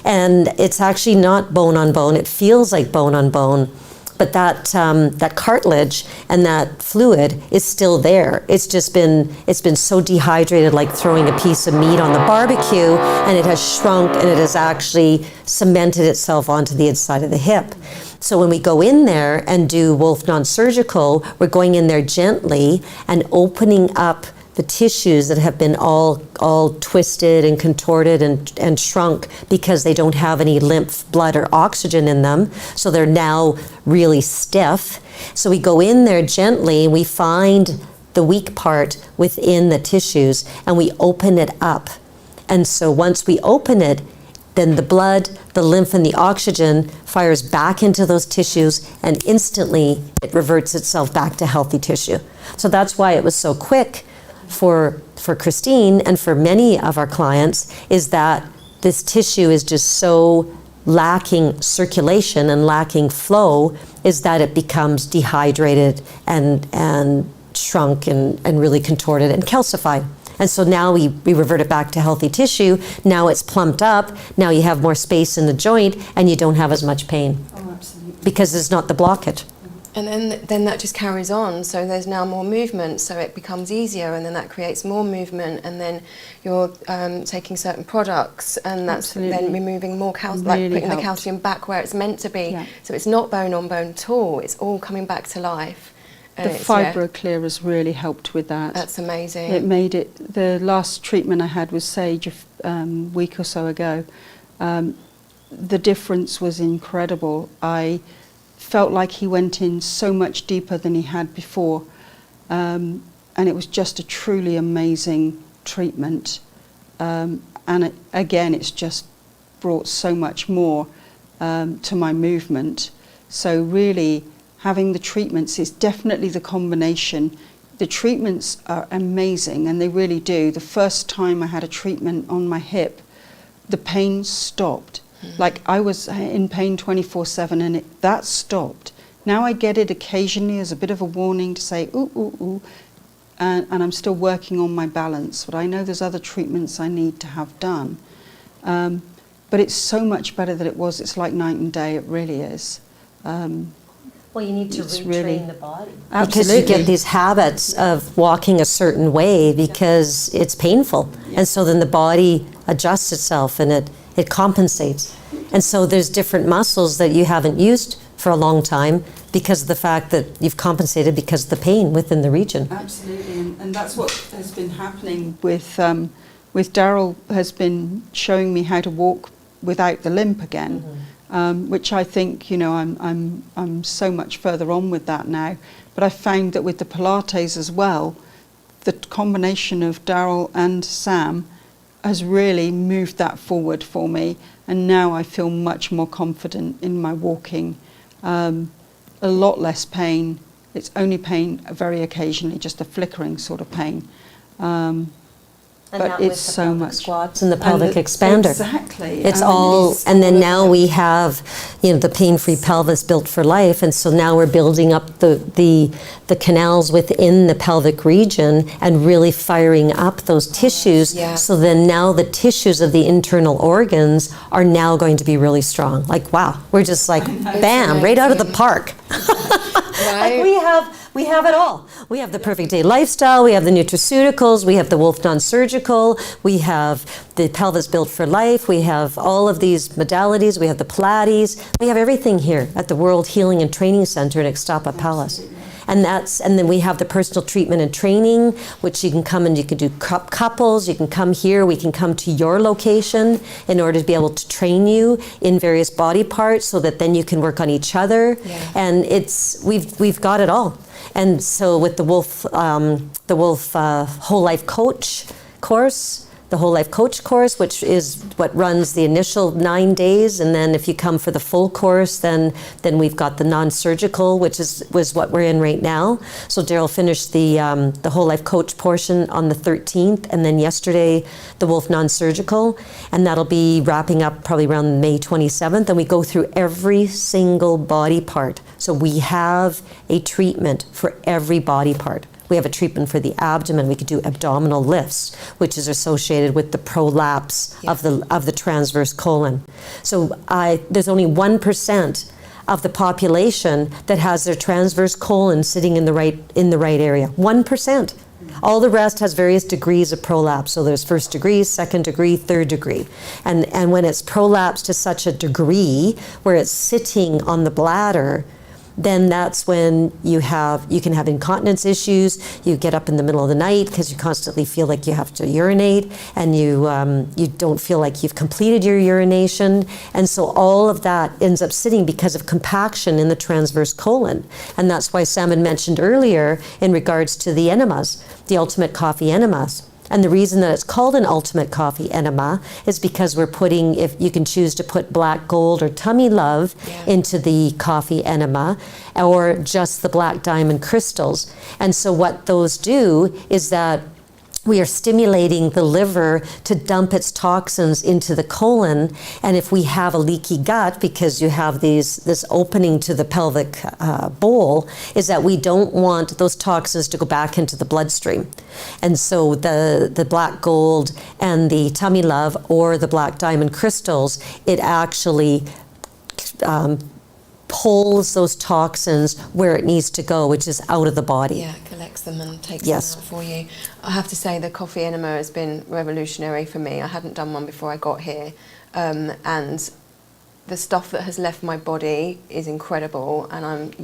And it's actually not bone on bone, it feels like bone on bone. But that cartilage and that fluid is still there. It's been so dehydrated, like throwing a piece of meat on the barbecue, and it has shrunk and it has actually cemented itself onto the inside of the hip. So when we go in there and do Wolf Non-Surgical, we're going in there gently and opening up the tissues that have been all twisted and contorted and shrunk because they don't have any lymph, blood, or oxygen in them. So they're now really stiff. So we go in there gently and we find the weak part within the tissues and we open it up. And so once we open it, then the blood, the lymph, and the oxygen fires back into those tissues, and instantly it reverts itself back to healthy tissue. So that's why it was so quick for Christine and for many of our clients, is that this tissue is just so lacking circulation and lacking flow, is that it becomes dehydrated and shrunk and really contorted and calcified. And so now we revert it back to healthy tissue. Now it's plumped up. Now you have more space in the joint, and you don't have as much pain. Oh, absolutely. Because there's not the blockage. And then that just carries on, so there's now more movement, so it becomes easier, and then that creates more movement, and then you're taking certain products, and that's then removing more calcium, like putting the calcium back where it's meant to be. Yeah. So it's not bone on bone at all, it's all coming back to life. The fibro clear has really helped with that. That's amazing. It made it, the last treatment I had was Sage a week or so ago. The difference was incredible. I felt like he went in so much deeper than he had before. And it was just a truly amazing treatment. Again, it's just brought so much more to my movement. So really, having the treatments is definitely the combination. The treatments are amazing, and they really do. The first time I had a treatment on my hip, the pain stopped. Like, I was in pain 24/7, and that stopped. Now I get it occasionally as a bit of a warning to say, ooh, ooh, ooh, and I'm still working on my balance. But I know there's other treatments I need to have done. But it's so much better than it was. It's like night and day, it really is. Well, you need to retrain the body. Absolutely. Because you get these habits of walking a certain way because it's painful. And so then the body adjusts itself, and it compensates. And so there's different muscles that you haven't used for a long time because of the fact that you've compensated because of the pain within the region. Absolutely, and that's what has been happening with Daryl, has been showing me how to walk without the limp again. Which I think, you know, I'm so much further on with that now. But I found that with the Pilates as well, the combination of Daryl and Sam has really moved that forward for me. And now I feel much more confident in my walking. A lot less pain. It's only pain very occasionally, just a flickering sort of pain. But it's so much squats and the pelvic expander. Exactly. It's all, and then now we have, you know, the pain-free pelvis built for life, and so now we're building up the canals within the pelvic region and really firing up those tissues. Yeah. So then now the tissues of the internal organs are now going to be really strong. Like, wow, we're just like, bam, right out of the park. Right. Like we have it all. We have the Perfect Day lifestyle, we have the nutraceuticals, we have the Wolf non-surgical, we have the pelvis built for life, we have all of these modalities, we have the Pilates, we have everything here at the World Healing and Training Center in Ixtapa Palace. And then we have the personal treatment and training, which you can come and you can do couples, you can come here, we can come to your location in order to be able to train you in various body parts so that then you can work on each other. Yeah. And we've got it all. And so with the Wolf Whole Life Coach course, the Whole Life Coach course, which is what runs the initial 9 days, and then if you come for the full course, then we've got the non-surgical, which was what we're in right now. So Daryl finished the Whole Life Coach portion on the 13th, and then yesterday the Wolf non-surgical, and that'll be wrapping up probably around May 27th, and we go through every single body part. So we have a treatment for every body part. We have a treatment for the abdomen. We could do abdominal lifts, which is associated with the prolapse of the transverse colon. So there's only 1% of the population that has their transverse colon sitting in the right area. 1%. All the rest has various degrees of prolapse. So there's first degree, second degree, third degree. And when it's prolapsed to such a degree where it's sitting on the bladder, then that's when you can have incontinence issues. You get up in the middle of the night because you constantly feel like you have to urinate, and you don't feel like you've completed your urination. And so all of that ends up sitting because of compaction in the transverse colon. And that's why Sam had mentioned earlier in regards to the enemas, the ultimate coffee enemas. And the reason that it's called an ultimate coffee enema is because we're putting, if you can choose to put black gold or tummy love into the coffee enema, or just the black diamond crystals. And so what those do is that we are stimulating the liver to dump its toxins into the colon. And if we have a leaky gut, because you have this opening to the pelvic bowl, is that we don't want those toxins to go back into the bloodstream. And so the black gold and the tummy love, or the black diamond crystals, it actually pulls those toxins where it needs to go, which is out of the body. Yeah, collects them and takes Yes. them out for you. I have to say the coffee enema has been revolutionary for me. I hadn't done one before I got here, and the stuff that has left my body is incredible, and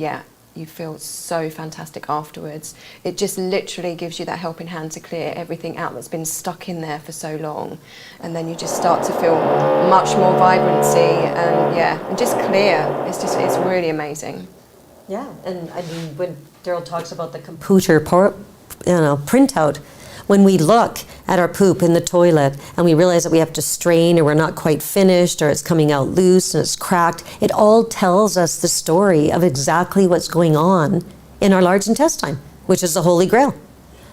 you feel so fantastic afterwards. It just literally gives you that helping hand to clear everything out that's been stuck in there for so long, and then you just start to feel much more vibrancy and just clear. It's really amazing. Yeah, and I mean, when Daryl talks about the computer printout, when we look at our poop in the toilet and we realize that we have to strain, or we're not quite finished, or it's coming out loose and it's cracked, it all tells us the story of exactly what's going on in our large intestine, which is the Holy Grail.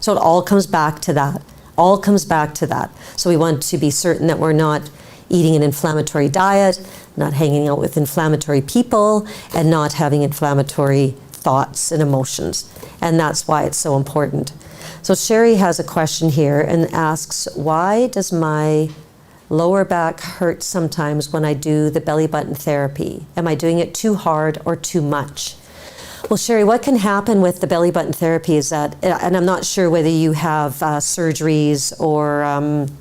So it all comes back to that. All comes back to that. So we want to be certain that we're not eating an inflammatory diet, not hanging out with inflammatory people, and not having inflammatory thoughts and emotions. And that's why it's so important. So Sherry has a question here and asks, why does my lower back hurt sometimes when I do the belly button therapy? Am I doing it too hard or too much? Well, Sherry, what can happen with the belly button therapy is that, and I'm not sure whether you have surgeries or,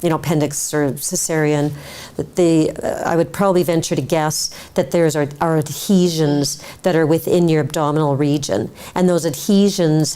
appendix or cesarean, that I would probably venture to guess that there's are adhesions that are within your abdominal region. And those adhesions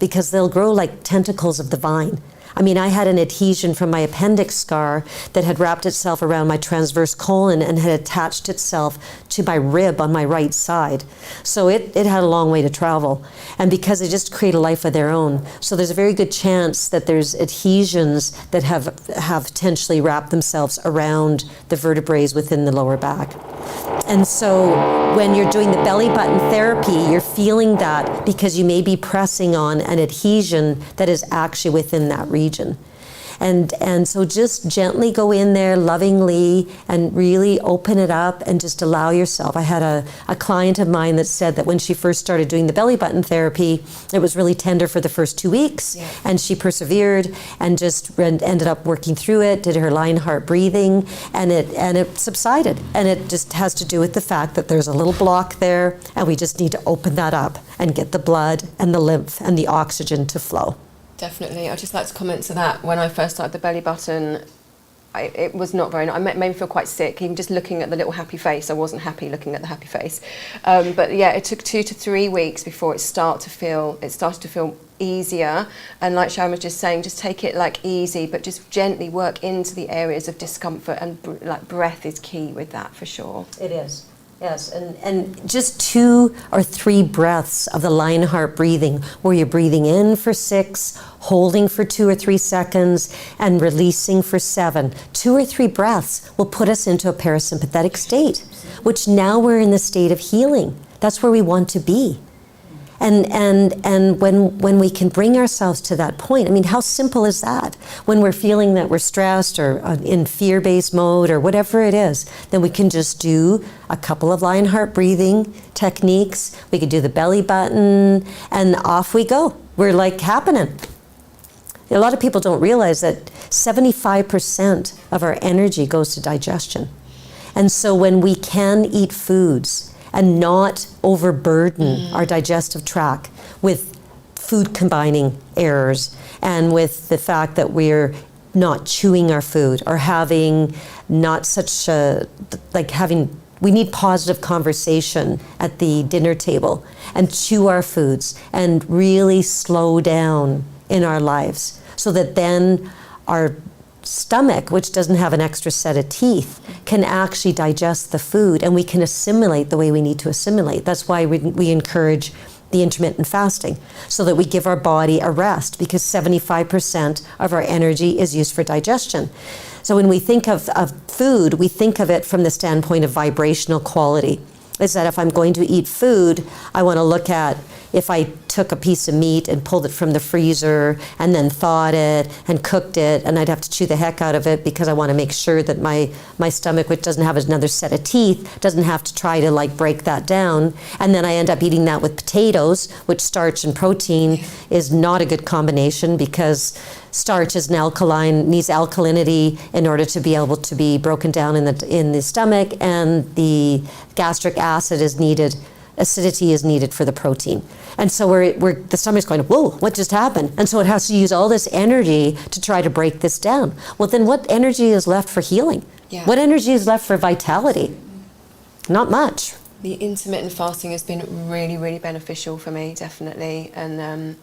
because they'll grow like tentacles of the vine. I mean, I had an adhesion from my appendix scar that had wrapped itself around my transverse colon and had attached itself to my rib on my right side. So it had a long way to travel. And because they just create a life of their own. So there's a very good chance that there's adhesions that have potentially wrapped themselves around the vertebrae within the lower back. And so when you're doing the belly button therapy, you're feeling that because you may be pressing on an adhesion that is actually within that region. And so just gently go in there lovingly and really open it up and just allow yourself. I had a client of mine that said that when she first started doing the belly button therapy, it was really tender for the first 2 weeks, and she persevered and just ended up working through it, did her Lionheart breathing, and it subsided. And it just has to do with the fact that there's a little block there, and we just need to open that up and get the blood and the lymph and the oxygen to flow. Definitely. I'd just like to comment to that. When I first started the belly button, it was not very nice. It made me feel quite sick. Even just looking at the little happy face, I wasn't happy looking at the happy face. But yeah, it took 2 to 3 weeks before it started to feel easier. And like Sharon was just saying, just take it like easy, but just gently work into the areas of discomfort. And breath is key with that for sure. It is. Yes, and just 2 or 3 breaths of the Lionheart breathing, where you're breathing in for 6, holding for 2 or 3 seconds, and releasing for 7. 2 or 3 breaths will put us into a parasympathetic state, which now we're in the state of healing. That's where we want to be. And when we can bring ourselves to that point, I mean, how simple is that? When we're feeling that we're stressed or in fear-based mode or whatever it is, then we can just do a couple of Lionheart breathing techniques. We could do the belly button, and off we go. We're like happening. A lot of people don't realize that 75% of our energy goes to digestion. And so when we can eat foods and not overburden our digestive tract with food combining errors, and with the fact that we're not chewing our food or having not such we need positive conversation at the dinner table and chew our foods and really slow down in our lives, so that then our stomach, which doesn't have an extra set of teeth, can actually digest the food, and we can assimilate the way we need to assimilate. That's why we encourage the intermittent fasting, so that we give our body a rest, because 75% of our energy is used for digestion. So when we think of food, we think of it from the standpoint of vibrational quality. Is that if I'm going to eat food, I want to look at if I took a piece of meat and pulled it from the freezer and then thawed it and cooked it, and I'd have to chew the heck out of it because I want to make sure that my stomach, which doesn't have another set of teeth, doesn't have to try to like break that down. And then I end up eating that with potatoes, which starch and protein is not a good combination, because starch is an alkaline, needs alkalinity in order to be able to be broken down in the stomach, and the gastric acid is needed. Acidity is needed for the protein. And so the stomach's going, whoa, what just happened? And so it has to use all this energy to try to break this down. Well, then what energy is left for healing? Yeah. What energy is left for vitality? Not much. The intermittent fasting has been really, really beneficial for me, definitely. And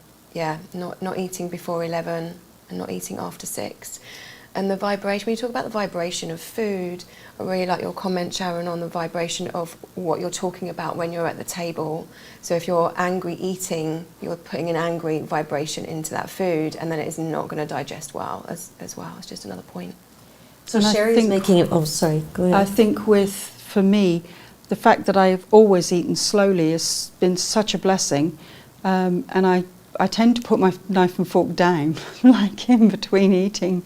not eating before 11 and not eating after 6. And the vibration, when you talk about the vibration of food, I really like your comment, Sharon, on the vibration of what you're talking about when you're at the table. So if you're angry eating, you're putting an angry vibration into that food, and then it is not going to digest well as well. It's just another point. So Sherry's making it, sorry, go ahead. I think for me, the fact that I've always eaten slowly has been such a blessing. And I tend to put my knife and fork down, like in between eating.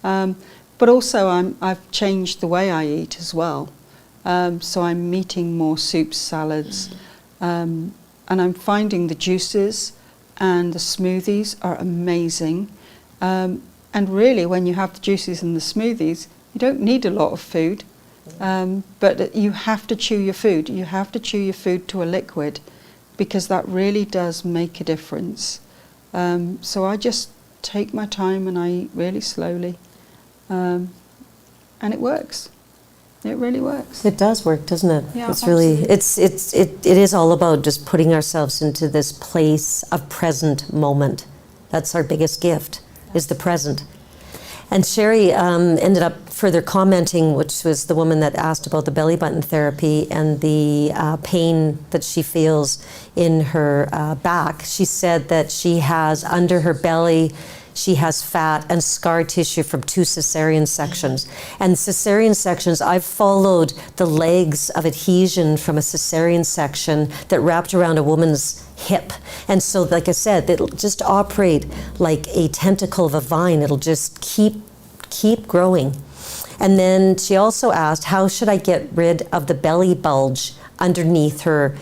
But also I've changed the way I eat as well. So I'm eating more soups, salads, and I'm finding the juices and the smoothies are amazing. And really, when you have the juices and the smoothies, you don't need a lot of food, but you have to chew your food. You have to chew your food to a liquid, because that really does make a difference. So I just take my time and I eat really slowly. And it works. It really works. It does work, doesn't it? Yeah, it's really, it is all about just putting ourselves into this place of present moment. That's our biggest gift, is the present. And Sherry ended up further commenting, which was the woman that asked about the belly button therapy and the pain that she feels in her back. She said that she has under her belly, she has fat and scar tissue from 2 cesarean sections. And cesarean sections, I've followed the legs of adhesion from a cesarean section that wrapped around a woman's hip. And so, like I said, it'll just operate like a tentacle of a vine. It'll just keep growing. And then she also asked, how should I get rid of the belly bulge underneath her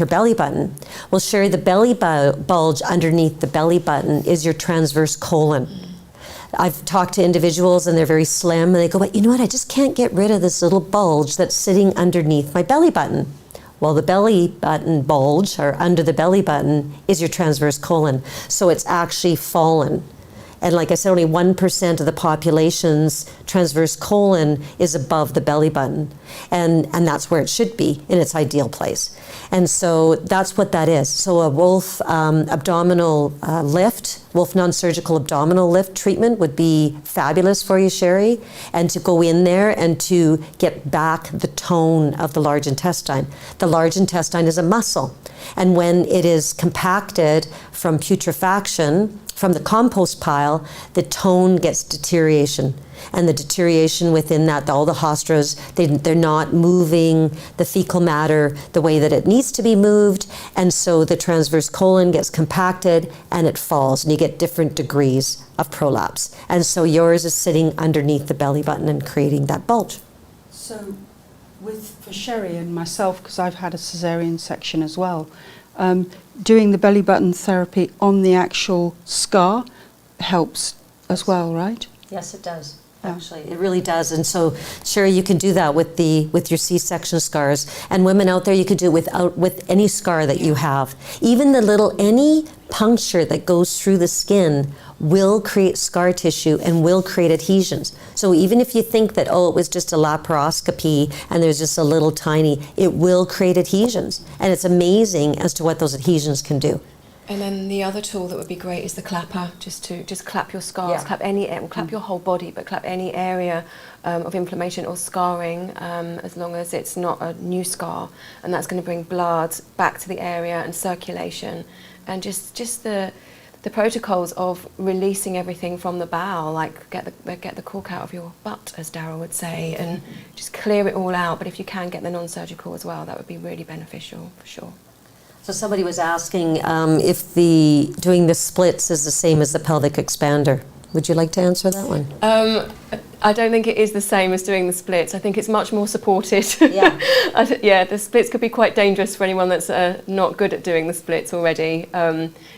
belly button? Well, Sherry, the belly bulge underneath the belly button is your transverse colon. I've talked to individuals and they're very slim, and they go, but you know what, I just can't get rid of this little bulge that's sitting underneath my belly button. Well, the belly button bulge, or under the belly button, is your transverse colon. So it's actually fallen. And like I said, only 1% of the population's transverse colon is above the belly button. And that's where it should be, in its ideal place. And so that's what that is. So a Wolf abdominal lift, Wolf non-surgical abdominal lift treatment would be fabulous for you, Sherry. And to go in there and to get back the tone of the large intestine. The large intestine is a muscle. And when it is compacted from putrefaction, from the compost pile, the tone gets deterioration. And the deterioration within that, all the hostras, they're not moving the fecal matter the way that it needs to be moved. And so the transverse colon gets compacted and it falls, and you get different degrees of prolapse. And so yours is sitting underneath the belly button and creating that bulge. So for Sherry and myself, because I've had a cesarean section as well, doing the belly button therapy on the actual scar helps as well, right? Yes, it does. Actually, it really does. And so, Sherry, you can do that with your C-section scars. And women out there, you can do it with any scar that you have. Even any puncture that goes through the skin will create scar tissue and will create adhesions. So even if you think that, it was just a laparoscopy and there's just a little tiny, it will create adhesions. And it's amazing as to what those adhesions can do. And then the other tool that would be great is the clapper, just clap your scars, clap your whole body, but clap any area of inflammation or scarring, as long as it's not a new scar, and that's going to bring blood back to the area and circulation, and just the protocols of releasing everything from the bowel, like get the cork out of your butt, as Daryl would say, and just clear it all out. But if you can get the non-surgical as well, that would be really beneficial for sure. So somebody was asking if doing the splits is the same as the pelvic expander. Would you like to answer that one? I don't think it is the same as doing the splits. I think it's much more supported. Yeah. Yeah, the splits could be quite dangerous for anyone that's not good at doing the splits already.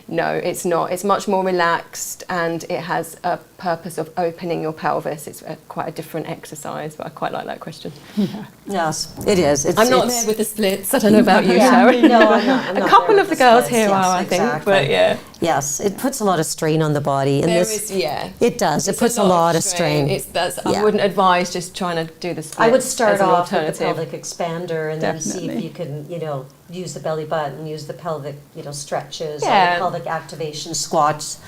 No, it's not. It's much more relaxed, and it has a purpose of opening your pelvis. It's quite a different exercise, but I quite like that question. Yeah. Yes, it is. I'm not there with the splits. I don't know about you, Yeah. Sharon. No, I'm not. A couple of the girls splits. here Yes, are, I think, exactly. but yeah. Yes, it puts a lot of strain on the body. And It does. It puts a lot of strain. I wouldn't advise just trying to do the splits. I would start as an off with the alternative. pelvic expander and then see if you can, use the belly button, use the pelvic, stretches, Yeah. or the pelvic activation squats.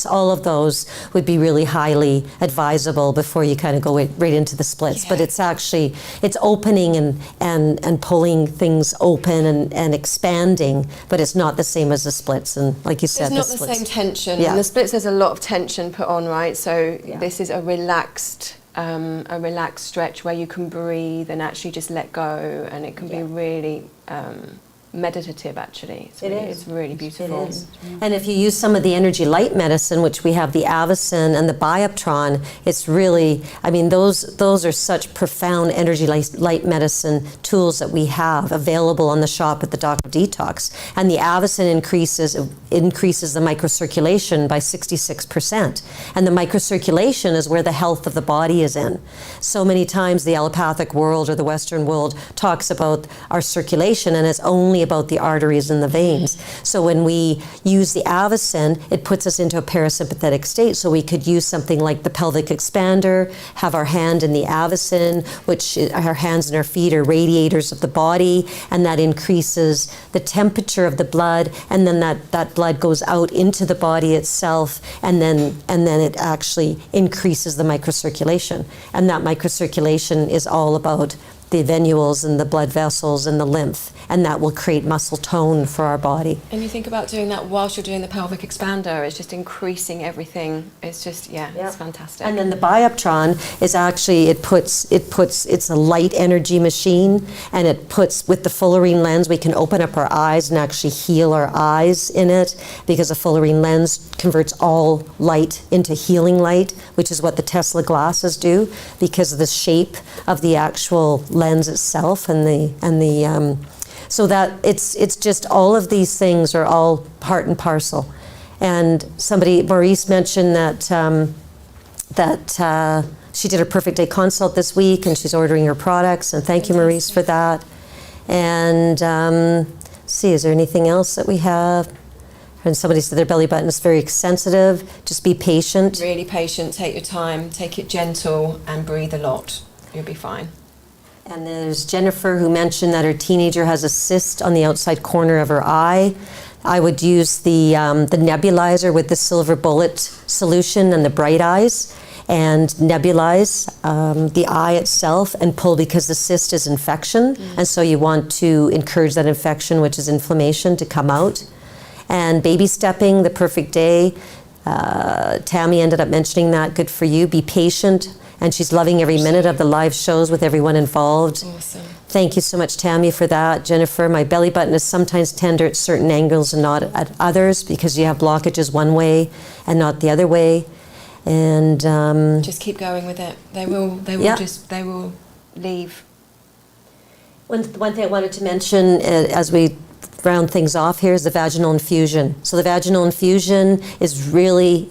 All of those would be really highly advisable before you kind of go right into the splits. Yeah. But it's opening and pulling things open and expanding, but it's not the same as the splits. And like you said, It's not the the splits. same tension. Yeah. In the splits, there's a lot of tension put on, right? So Yeah. this is a relaxed stretch where you can breathe and actually just let go, and it can be really meditative. Actually, it's really beautiful. It is. And if you use some of the energy light medicine, which we have the Avicen and the Bioptron, it's really, those are such profound energy light medicine tools that we have available on the shop at the Dr. Detox. And the Avicen increases the microcirculation by 66%. And the microcirculation is where the health of the body is in. So many times the allopathic world or the Western world talks about our circulation, and it's only about the arteries and the veins. So when we use the Avicen, it puts us into a parasympathetic state. So we could use something like the pelvic expander, have our hand in the Avicen, which our hands and our feet are radiators of the body, and that increases the temperature of the blood, and then that blood goes out into the body itself, and then it actually increases the microcirculation. And that microcirculation is all about the venules and the blood vessels and the lymph, and that will create muscle tone for our body. And you think about doing that whilst you're doing the pelvic expander, it's just increasing everything. It's just, it's fantastic. And then the Bioptron is actually, it's a light energy machine, and it puts, with the fullerene lens, we can open up our eyes and actually heal our eyes in it, because a fullerene lens converts all light into healing light, which is what the Tesla glasses do, because of the shape of the actual lens itself, so that it's just all of these things are all part and parcel. And Maurice mentioned that she did her Perfect Day consult this week, and she's ordering her products, and thank you, Maurice, for that. And see, is there anything else that we have? And somebody said their belly button is very sensitive. Just be patient. Really patient, take your time, take it gentle, and breathe a lot. You'll be fine. And there's Jennifer, who mentioned that her teenager has a cyst on the outside corner of her eye. I would use the nebulizer with the silver bullet solution and the bright eyes, and nebulize the eye itself and pull, because the cyst is infection. And so you want to encourage that infection, which is inflammation, to come out. And baby stepping, the Perfect Day. Tammy ended up mentioning that. Good for you. Be patient. And she's loving every minute of the live shows with everyone involved. Awesome. Thank you so much, Tammy, for that. Jennifer, my belly button is sometimes tender at certain angles and not at others, because you have blockages one way and not the other way. And just keep going with it. They will leave. One thing I wanted to mention as we round things off here is the vaginal infusion. So the vaginal infusion is really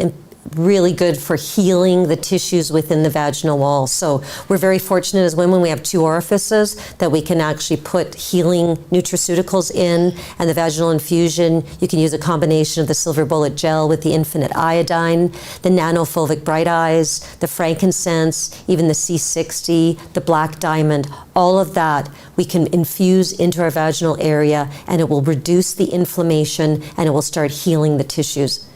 really good for healing the tissues within the vaginal wall. So we're very fortunate as women, we have 2 orifices that we can actually put healing nutraceuticals in, and the vaginal infusion, you can use a combination of the silver bullet gel with the infinite iodine, the nanofulvic bright eyes, the frankincense, even the C60, the black diamond, all of that we can infuse into our vaginal area, and it will reduce the inflammation and it will start healing the tissues.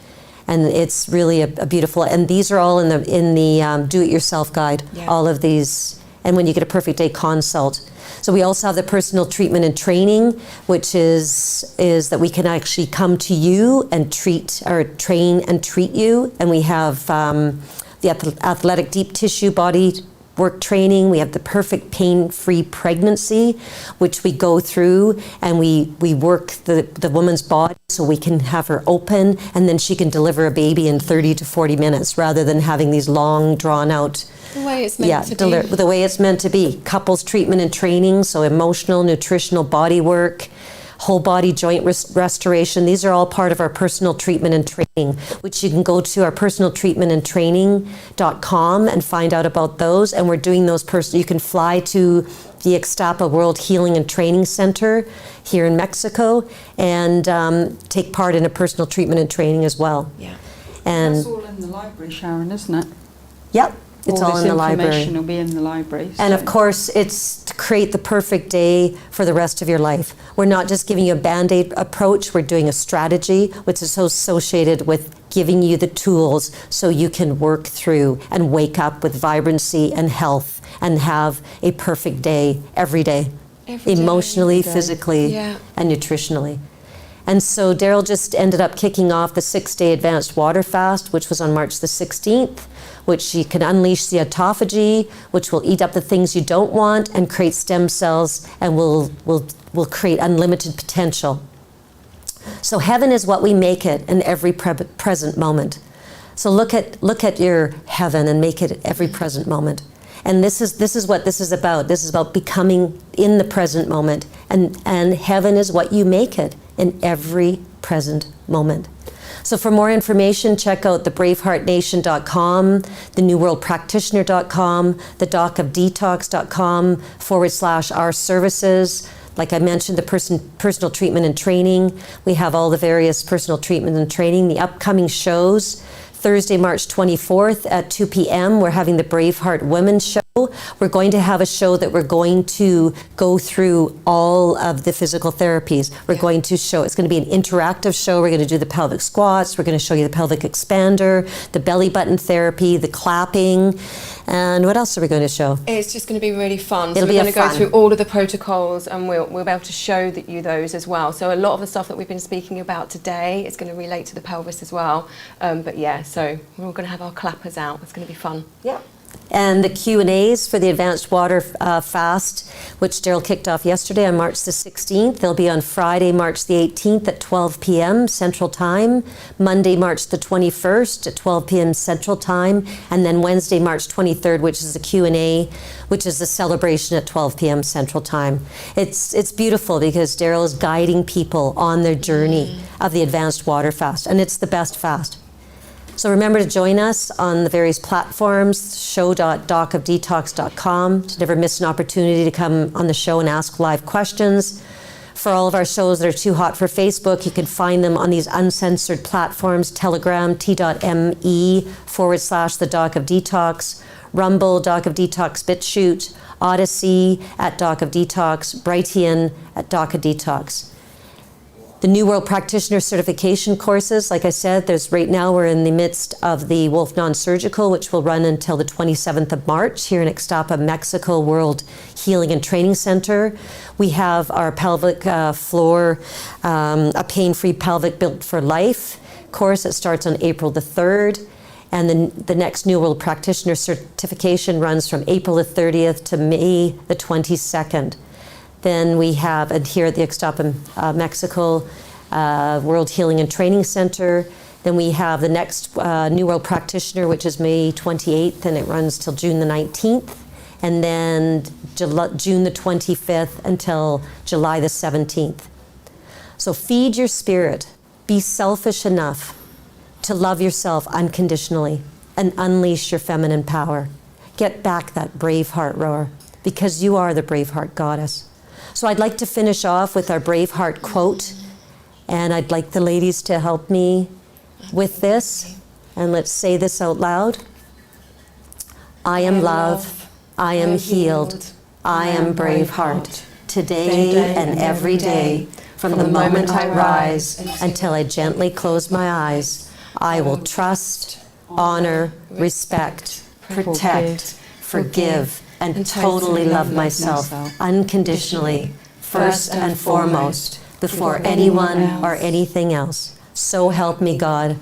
And it's really a beautiful, and these are all in the do-it-yourself guide, all of these, and when you get a perfect day consult. So we also have the personal treatment and training, which is that we can actually come to you and train and treat you. And we have the athletic deep tissue body work training. We have the perfect pain-free pregnancy, which we go through and we work the woman's body so we can have her open, and then she can deliver a baby in 30 to 40 minutes rather than having these long, drawn-out. The way it's meant to be. The way it's meant to be. Couples treatment and training, so emotional, nutritional body work, whole body joint restoration. These are all part of our personal treatment and training, which you can go to our personaltreatmentandtraining.com and find out about those. And we're doing those you can fly to the Ixtapa World Healing and Training Center here in Mexico and take part in a personal treatment and training as well. Yeah. And that's all in the library, Sharon, isn't it? Yep. It's all in the library. Information will be in the library. And of course, it's to create the perfect day for the rest of your life. We're not just giving you a Band-Aid approach, we're doing a strategy which is associated with giving you the tools so you can work through and wake up with vibrancy and health and have a perfect day every day. Emotionally, physically, and nutritionally. And so Daryl just ended up kicking off the 6-day advanced water fast, which was on March the 16th, which you can unleash the autophagy, which will eat up the things you don't want and create stem cells and will create unlimited potential. So heaven is what we make it in every present moment. So look at your heaven and make it every present moment. And this is what this is about. This is about becoming in the present moment. And heaven is what you make it in every present moment. So for more information, check out thebraveheartnation.com, thenewworldpractitioner.com, thedocofdetox.com/our services. Like I mentioned, the personal treatment and training. We have all the various personal treatment and training, the upcoming shows. Thursday, March 24th at 2 p.m., we're having the Braveheart Women's Show. We're going to have a show that we're going to go through all of the physical therapies. We're going to show, it's going to be an interactive show. We're going to do the pelvic squats. We're going to show you the pelvic expander, the belly button therapy, the clapping. And what else are we going to show? It's just going to be really fun. It'll so be we're going to go fun. through all of the protocols and we'll be able to show you those as well. So a lot of the stuff that we've been speaking about today is going to relate to the pelvis as well. But yeah, so we're all going to have our clappers out. It's going to be fun. Yeah. And the Q&As for the Advanced Water Fast, which Daryl kicked off yesterday on March the 16th. They'll be on Friday, March the 18th at 12 p.m. Central Time, Monday, March the 21st at 12 p.m. Central Time, and then Wednesday, March 23rd, which is the Q&A, which is the celebration at 12 p.m. Central Time. It's beautiful because Daryl is guiding people on their journey of the Advanced Water Fast, and it's the best fast. So remember to join us on the various platforms, show.docofdetox.com, to never miss an opportunity to come on the show and ask live questions. For all of our shows that are too hot for Facebook, you can find them on these uncensored platforms, Telegram, t.me/the Doc of Detox, Rumble, Doc of Detox, Bitchute, Odyssey at Doc of Detox, Brightian at Doc of Detox. The New World Practitioner certification courses, like I said, right now we're in the midst of the Wolf Non-Surgical, which will run until the 27th of March here in Ixtapa, Mexico, World Healing and Training Center. We have our pelvic floor, a pain-free pelvic built for life course that starts on April the 3rd. And then the next New World Practitioner certification runs from April the 30th to May the 22nd. Then we have, here at the Ixtapa, Mexico, World Healing and Training Center. Then we have the next New World Practitioner, which is May 28th, and it runs till June the 19th. And then June the 25th until July the 17th. So feed your spirit. Be selfish enough to love yourself unconditionally and unleash your feminine power. Get back that brave heart roar, because you are the brave heart goddess. So I'd like to finish off with our brave heart quote, and I'd like the ladies to help me with this. And let's say this out loud. I am love, I am healed, I am brave heart, today and every day. From the moment I rise until I gently close my eyes, I will trust, honor, respect, protect, forgive, and totally love myself unconditionally, first and foremost, before anyone or anything else. So help me God.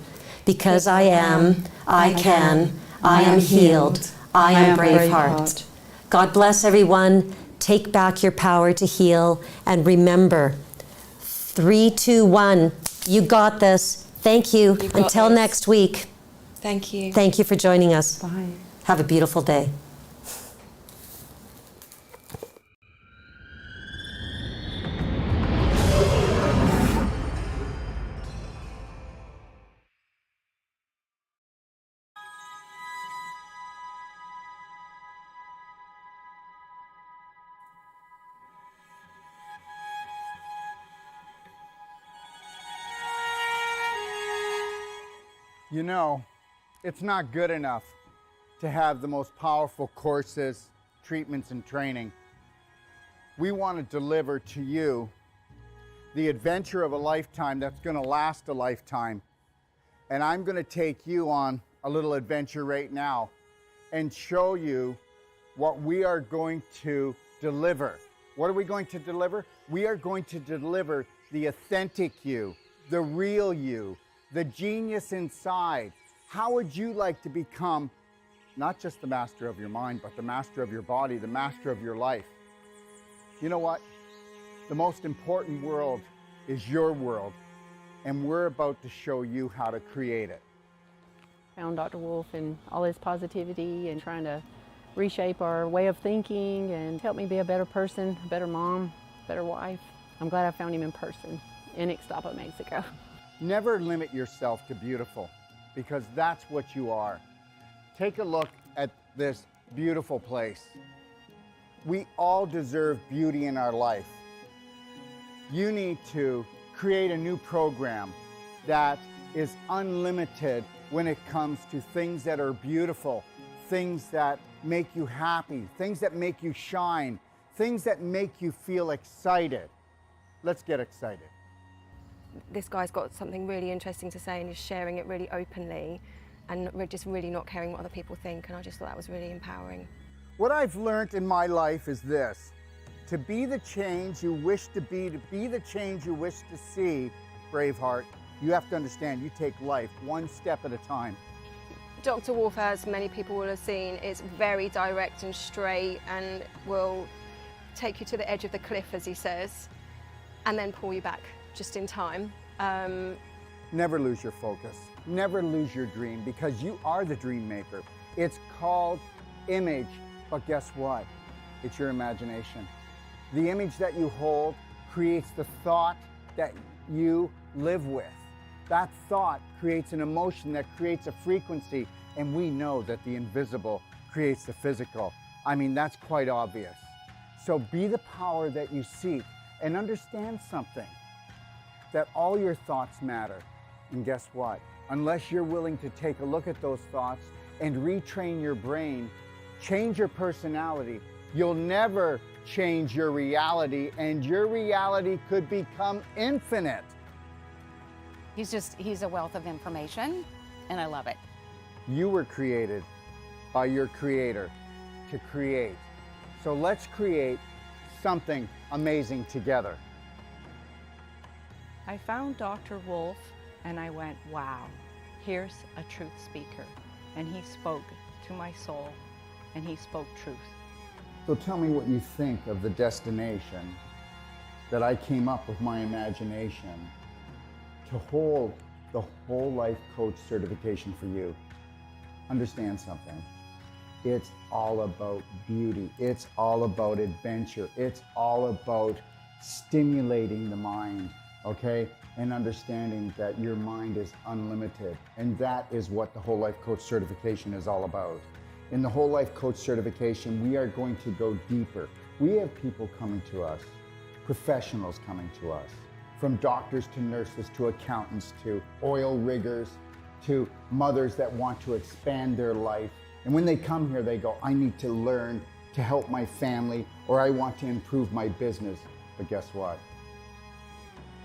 Because I am, I can, I am healed, I am brave heart. God bless everyone. Take back your power to heal. And remember, 3, 2, 1, you got this. Thank you. Until next week. Thank you. Thank you for joining us. Bye. Have a beautiful day. You know, it's not good enough to have the most powerful courses, treatments, and training. We want to deliver to you the adventure of a lifetime that's going to last a lifetime. And I'm going to take you on a little adventure right now and show you what we are going to deliver. What are we going to deliver? We are going to deliver the authentic you, the real you, the genius inside. How would you like to become not just the master of your mind, but the master of your body, the master of your life? You know what? The most important world is your world, and we're about to show you how to create it. Found Dr. Wolf and all his positivity and trying to reshape our way of thinking and help me be a better person, a better mom, better wife. I'm glad I found him in person in Ixtapa, Mexico. Never limit yourself to beautiful, because that's what you are. Take a look at this beautiful place. We all deserve beauty in our life. You need to create a new program that is unlimited when it comes to things that are beautiful, things that make you happy, things that make you shine, things that make you feel excited. Let's get excited. This guy's got something really interesting to say and is sharing it really openly and just really not caring what other people think, and I just thought that was really empowering. What I've learned in my life is this: to be the change you wish to be the change you wish to see, Braveheart, you have to understand you take life one step at a time. Dr. Wolf, as many people will have seen, is very direct and straight and will take you to the edge of the cliff, as he says, and then pull you back just in time. Never lose your focus. Never lose your dream, because you are the dream maker. It's called image, but guess what? It's your imagination. The image that you hold creates the thought that you live with. That thought creates an emotion that creates a frequency, and we know that the invisible creates the physical. I mean, that's quite obvious. So be the power that you seek, and understand something, that all your thoughts matter. And guess what? Unless you're willing to take a look at those thoughts and retrain your brain, change your personality, you'll never change your reality, and your reality could become infinite. He's a wealth of information, and I love it. You were created by your creator to create. So let's create something amazing together. I found Dr. Wolf and I went, wow, here's a truth speaker. And he spoke to my soul and he spoke truth. So tell me what you think of the destination that I came up with my imagination to hold the whole life coach certification for you. Understand something. It's all about beauty. It's all about adventure. It's all about stimulating the mind. okay? And understanding that your mind is unlimited. And that is what the Whole Life Coach certification is all about. In the Whole Life Coach certification, we are going to go deeper. We have people coming to us, professionals coming to us, from doctors to nurses to accountants to oil riggers to mothers that want to expand their life. And when they come here, they go, I need to learn to help my family, or I want to improve my business. But guess what?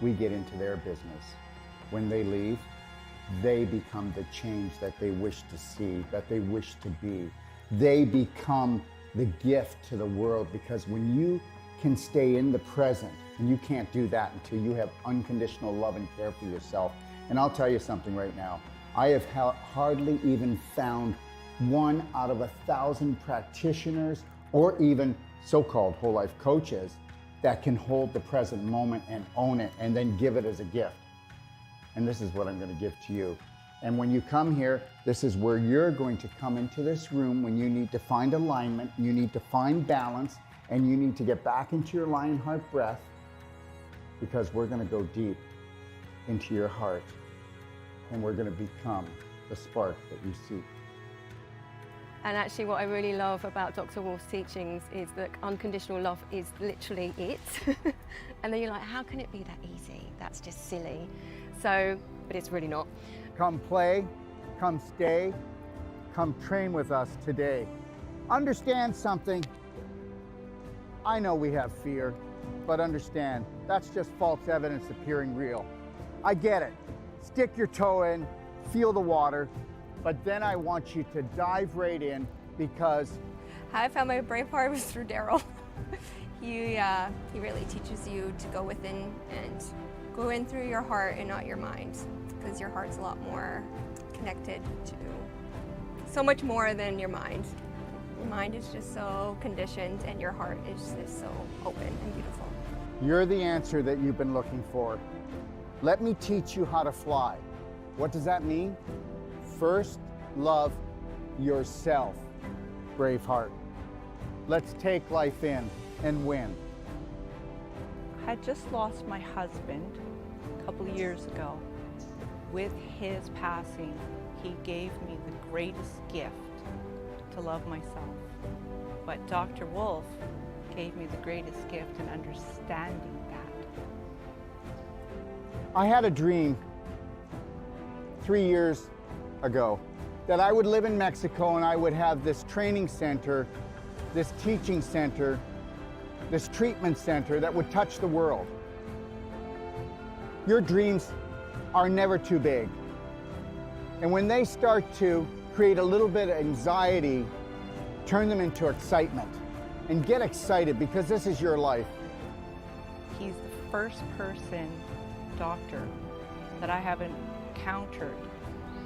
We get into their business. When they leave, they become the change that they wish to see, that they wish to be. They become the gift to the world, because when you can stay in the present, and you can't do that until you have unconditional love and care for yourself. And I'll tell you something right now. I have hardly even found 1 out of 1,000 practitioners or even so-called whole life coaches that can hold the present moment and own it and then give it as a gift. And this is what I'm going to give to you. And when you come here, this is where you're going to come into this room when you need to find alignment, you need to find balance, and you need to get back into your lion heart breath, because we're going to go deep into your heart and we're going to become the spark that you seek. And actually what I really love about Dr. Wolf's teachings is that unconditional love is literally it. And then you're like, how can it be that easy? That's just silly. So, but it's really not. Come play, come stay, come train with us today. Understand something. I know we have fear, but understand, that's just false evidence appearing real. I get it. Stick your toe in, feel the water, but then I want you to dive right in, because how I found my brave heart was through Daryl. He really teaches you to go within and go in through your heart and not your mind, because your heart's a lot more connected to so much more than your mind. Your mind is just so conditioned and your heart is just so open and beautiful. you're the answer that you've been looking for. Let me teach you how to fly. What does that mean? First, love yourself, Braveheart. Let's take life in and win. I had just lost my husband a couple of years ago. With his passing, he gave me the greatest gift to love myself. But Dr. Wolf gave me the greatest gift in understanding that. I had a dream 3 years ago that I would live in Mexico and I would have this training center, this teaching center, this treatment center that would touch the world. Your dreams are never too big. And when they start to create a little bit of anxiety, turn them into excitement. And get excited, because this is your life. He's the first doctor that I have encountered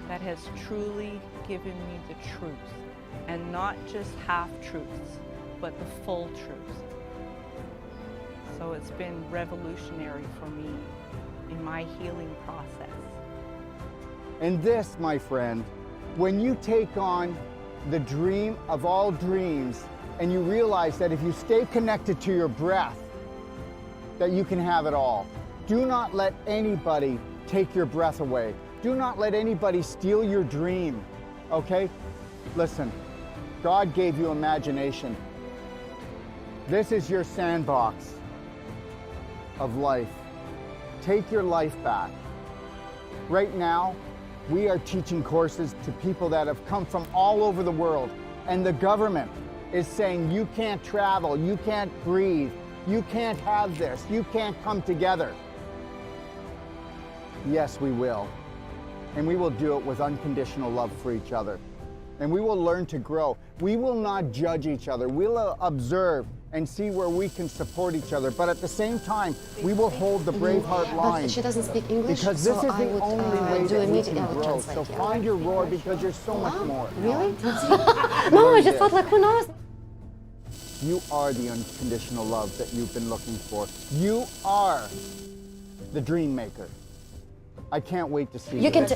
that has truly given me the truth, and not just half-truths, but the full truth. So it's been revolutionary for me in my healing process. And this, my friend, when you take on the dream of all dreams, and you realize that if you stay connected to your breath, that you can have it all. Do not let anybody take your breath away. Do not let anybody steal your dream, okay? Listen, God gave you imagination. This is your sandbox of life. Take your life back. Right now, we are teaching courses to people that have come from all over the world, and the government is saying you can't travel, you can't breathe, you can't have this, you can't come together. Yes, we will. And we will do it with unconditional love for each other. And we will learn to grow. We will not judge each other. We'll observe and see where we can support each other. But at the same time, we will hold the Braveheart line. But she doesn't speak English, because this so is I the would only way do a that we meeting. can I would grow. translate. So Yeah. find your roar, because you're so much more. Really? No, I just thought, like, who knows? You are the unconditional love that you've been looking for. You are the dream maker. I can't wait to see You can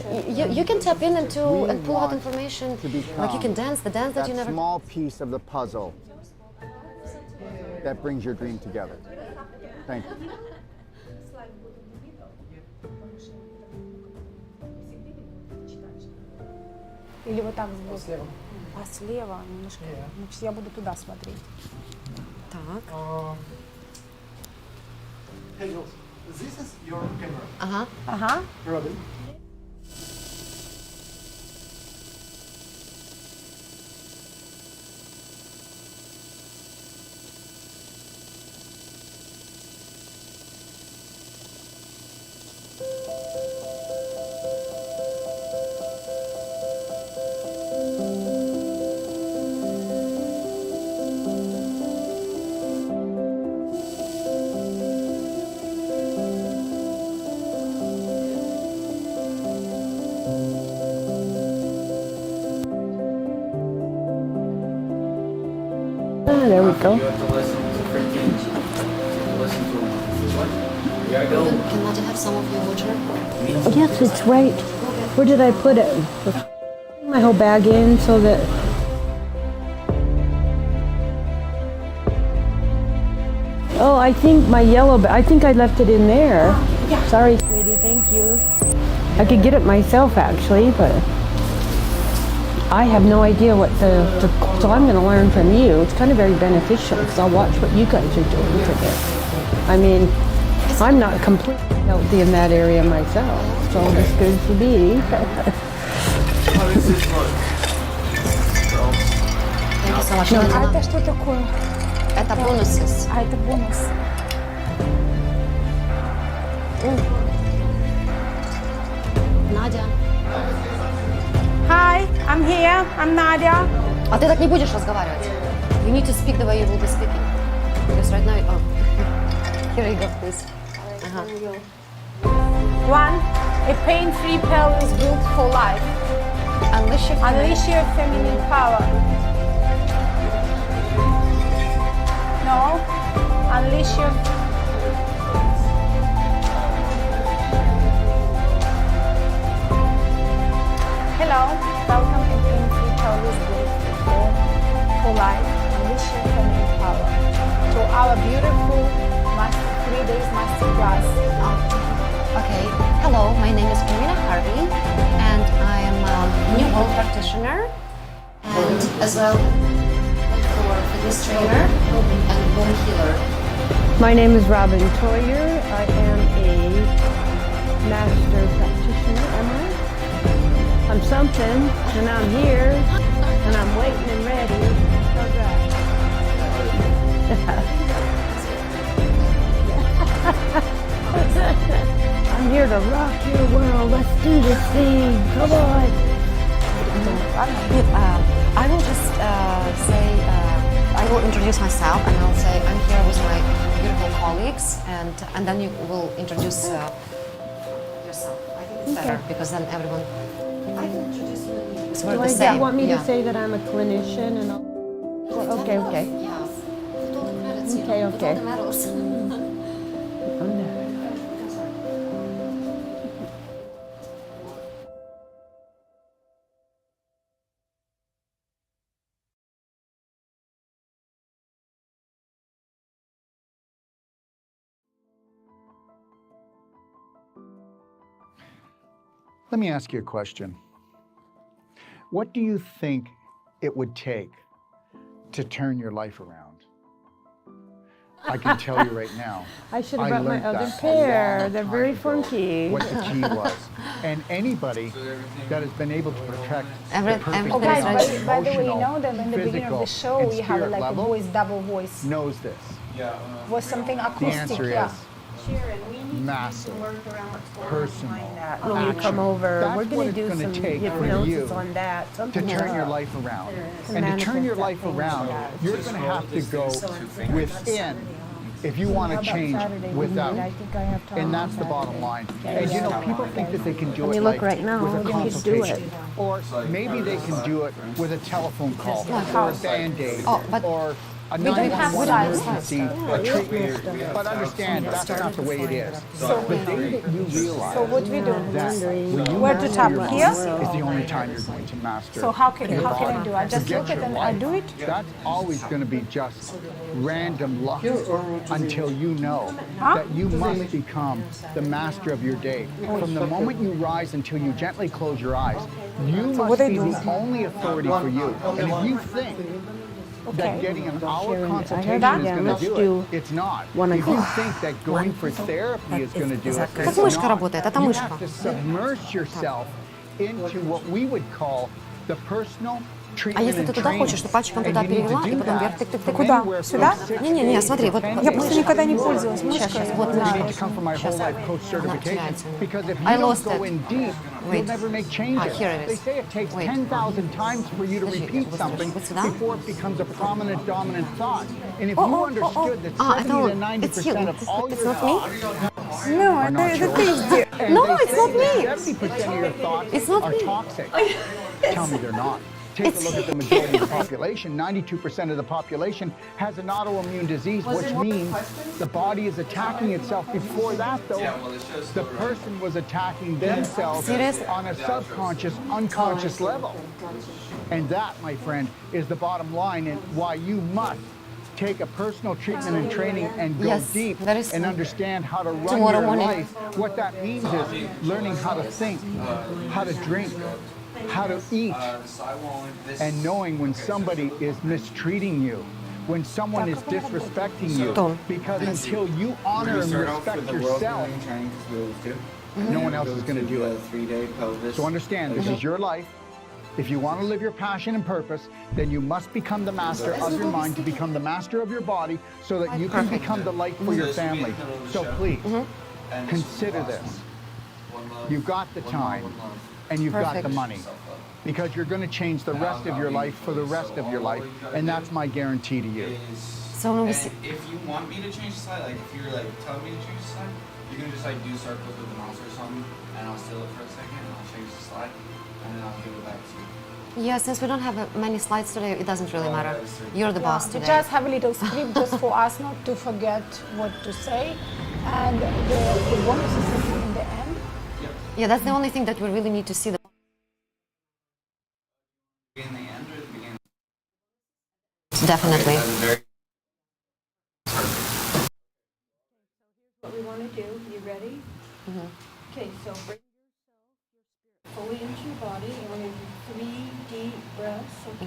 you can tap in and We pull out want information. to become Like you can dance the dance that you never. small piece of the puzzle that brings your dream together. Thank you. Или вот так сбоку? А слева немножко. Значит, я буду туда смотреть. Так. Hey, Jules, this is your camera. Ага. Ага. Robin. There we go. You have to listen to freaking listen to what? Yeah, go. Can I have some of your water? Yes, it's right. Where did I put it? My whole bag in so that. Oh, I think my yellow bag. I think I left it in there. Sorry, sweetie. Thank you. I could get it myself actually, but I have no idea what so I'm going to learn from you. It's kind of very beneficial because I'll watch what you guys are doing today. I mean, I'm not completely healthy in that area myself, so it's good to be. How does this look? Thank you so much. А это что такое? Это бонусы. А это бонус. Надя. Hi, I'm here. I'm Nadia. А ты так не будешь разговаривать. You need to speak the way you will be speaking. Because right now, oh. Here you go, please. One, a pain-free pill is built for life. Unleash your feminine power. No, unleash your. Hello, welcome to pain-free pill is built for life. Unleash your feminine power. To our beautiful 3 days masterclass. Okay. Hello, my name is Karina Harvey, and I am a new world practitioner, and as well for fitness trainer and bone healer. My name is Robin Toyer. I am a master practitioner, am I? I'm something, and I'm here, and I'm waiting and ready. How's that? I'm here to rock your world. Let's do this thing. Come on. I will just say, I will introduce myself, and I'll say I'm here with my beautiful colleagues, and then you will introduce yourself. I think it's better because then everyone. I can introduce you. So we're the Do same. you want me Yeah. to say that I'm a clinician and all? Okay, okay. Yeah. Put all the credits, Okay, you know, okay. Put all the medals. Let me ask you a question. What do you think it would take to turn your life around? I can tell you right now. I should have brought my learned other that a pair. long They're time very ago, funky. What the key was. And anybody that has been able to protect the perfect everything balance, is by the way, you emotional, know that in the beginning of the physical, show and we have spirit like a level voice, double voice. knows this. Was something The acoustic, answer yeah. is massive, personal When you action. come over, That's we're what going it's to do gonna some take for hypnosis you on that. to Something turn your life around. And to turn your life around, you're going to have to go within if you want to change without. I think I have time And that's on the bottom Saturday. line. And you know, people think that they can do Let it me look like right now. with a You can do consultation. it. Or maybe they can do it with a telephone call or a Band-Aid Oh, but or A We don't have 911 styles. emergency, a treatment. But understand, that's not the way it is. The day that you realize So what we do? that when you Where to master tap your here? body is the only time you're going to master. So how can your I body. do? I just Forget look at your it and I life. do it? That's always going to be just random luck until you know that you must become the master of your day. From the moment you rise until you gently close your eyes, you must be the only authority for you. And if you think that getting an hour consultation is going to do it, it's not. If you think that going for therapy is going to do it, it's not. You have to submerge yourself into what we would call the personal А если ты туда хочешь, то пальчиком туда перевела, и потом вверх, тык-тык-тык. Куда? Сюда? Не-не-не, смотри, вот... Я просто никогда не пользовалась мышкой. Сейчас, вот, Сейчас. I lost it. Wait. Here it is. They say it takes 10,000 times for you to repeat something before it becomes a prominent, dominant thought. And if you understood that 70 to 90% of all your thoughts No, are not это yours. ты. No, it's not me. 70% of your thoughts It's not are me. toxic. Tell me they're not. Take a look at the majority of the population. 92% of the population has an autoimmune disease, which means the body is attacking itself. Before that, though, the person was attacking themselves on a subconscious, unconscious level. And that, my friend, is the bottom line and why you must take a personal treatment and training and go deep and understand how to run your life. What that means is learning how to think, how to drink, how to eat, and knowing when somebody is mistreating you, when someone is disrespecting you, because until you honor and respect yourself, no one else is going to do it. So understand, this is your life. If you want to live your passion and purpose, then you must become the master of your mind to become the master of your body so that you can become the light for your family. So please, consider this. You've got the time. And you've got the money, because you're going to change the rest of your life for the rest of your life, and that's my guarantee to you. So if you want me to change the slide, like if you're like telling me to change the slide, you can just like do circles with the mouse or something, and I'll steal it for a second, and I'll change the slide, and then I'll give it back to you. Yeah, since we don't have many slides today, it doesn't really matter. You're the boss today. We just have a little script just for us not to forget what to say, and the bonus is in the end. Yeah, that's the only thing that we really need to see. In the end or the beginning? Definitely. What we want to do, you ready? Okay, so bring yourself, your spirit fully into your body, and we're going to do 3 deep breaths.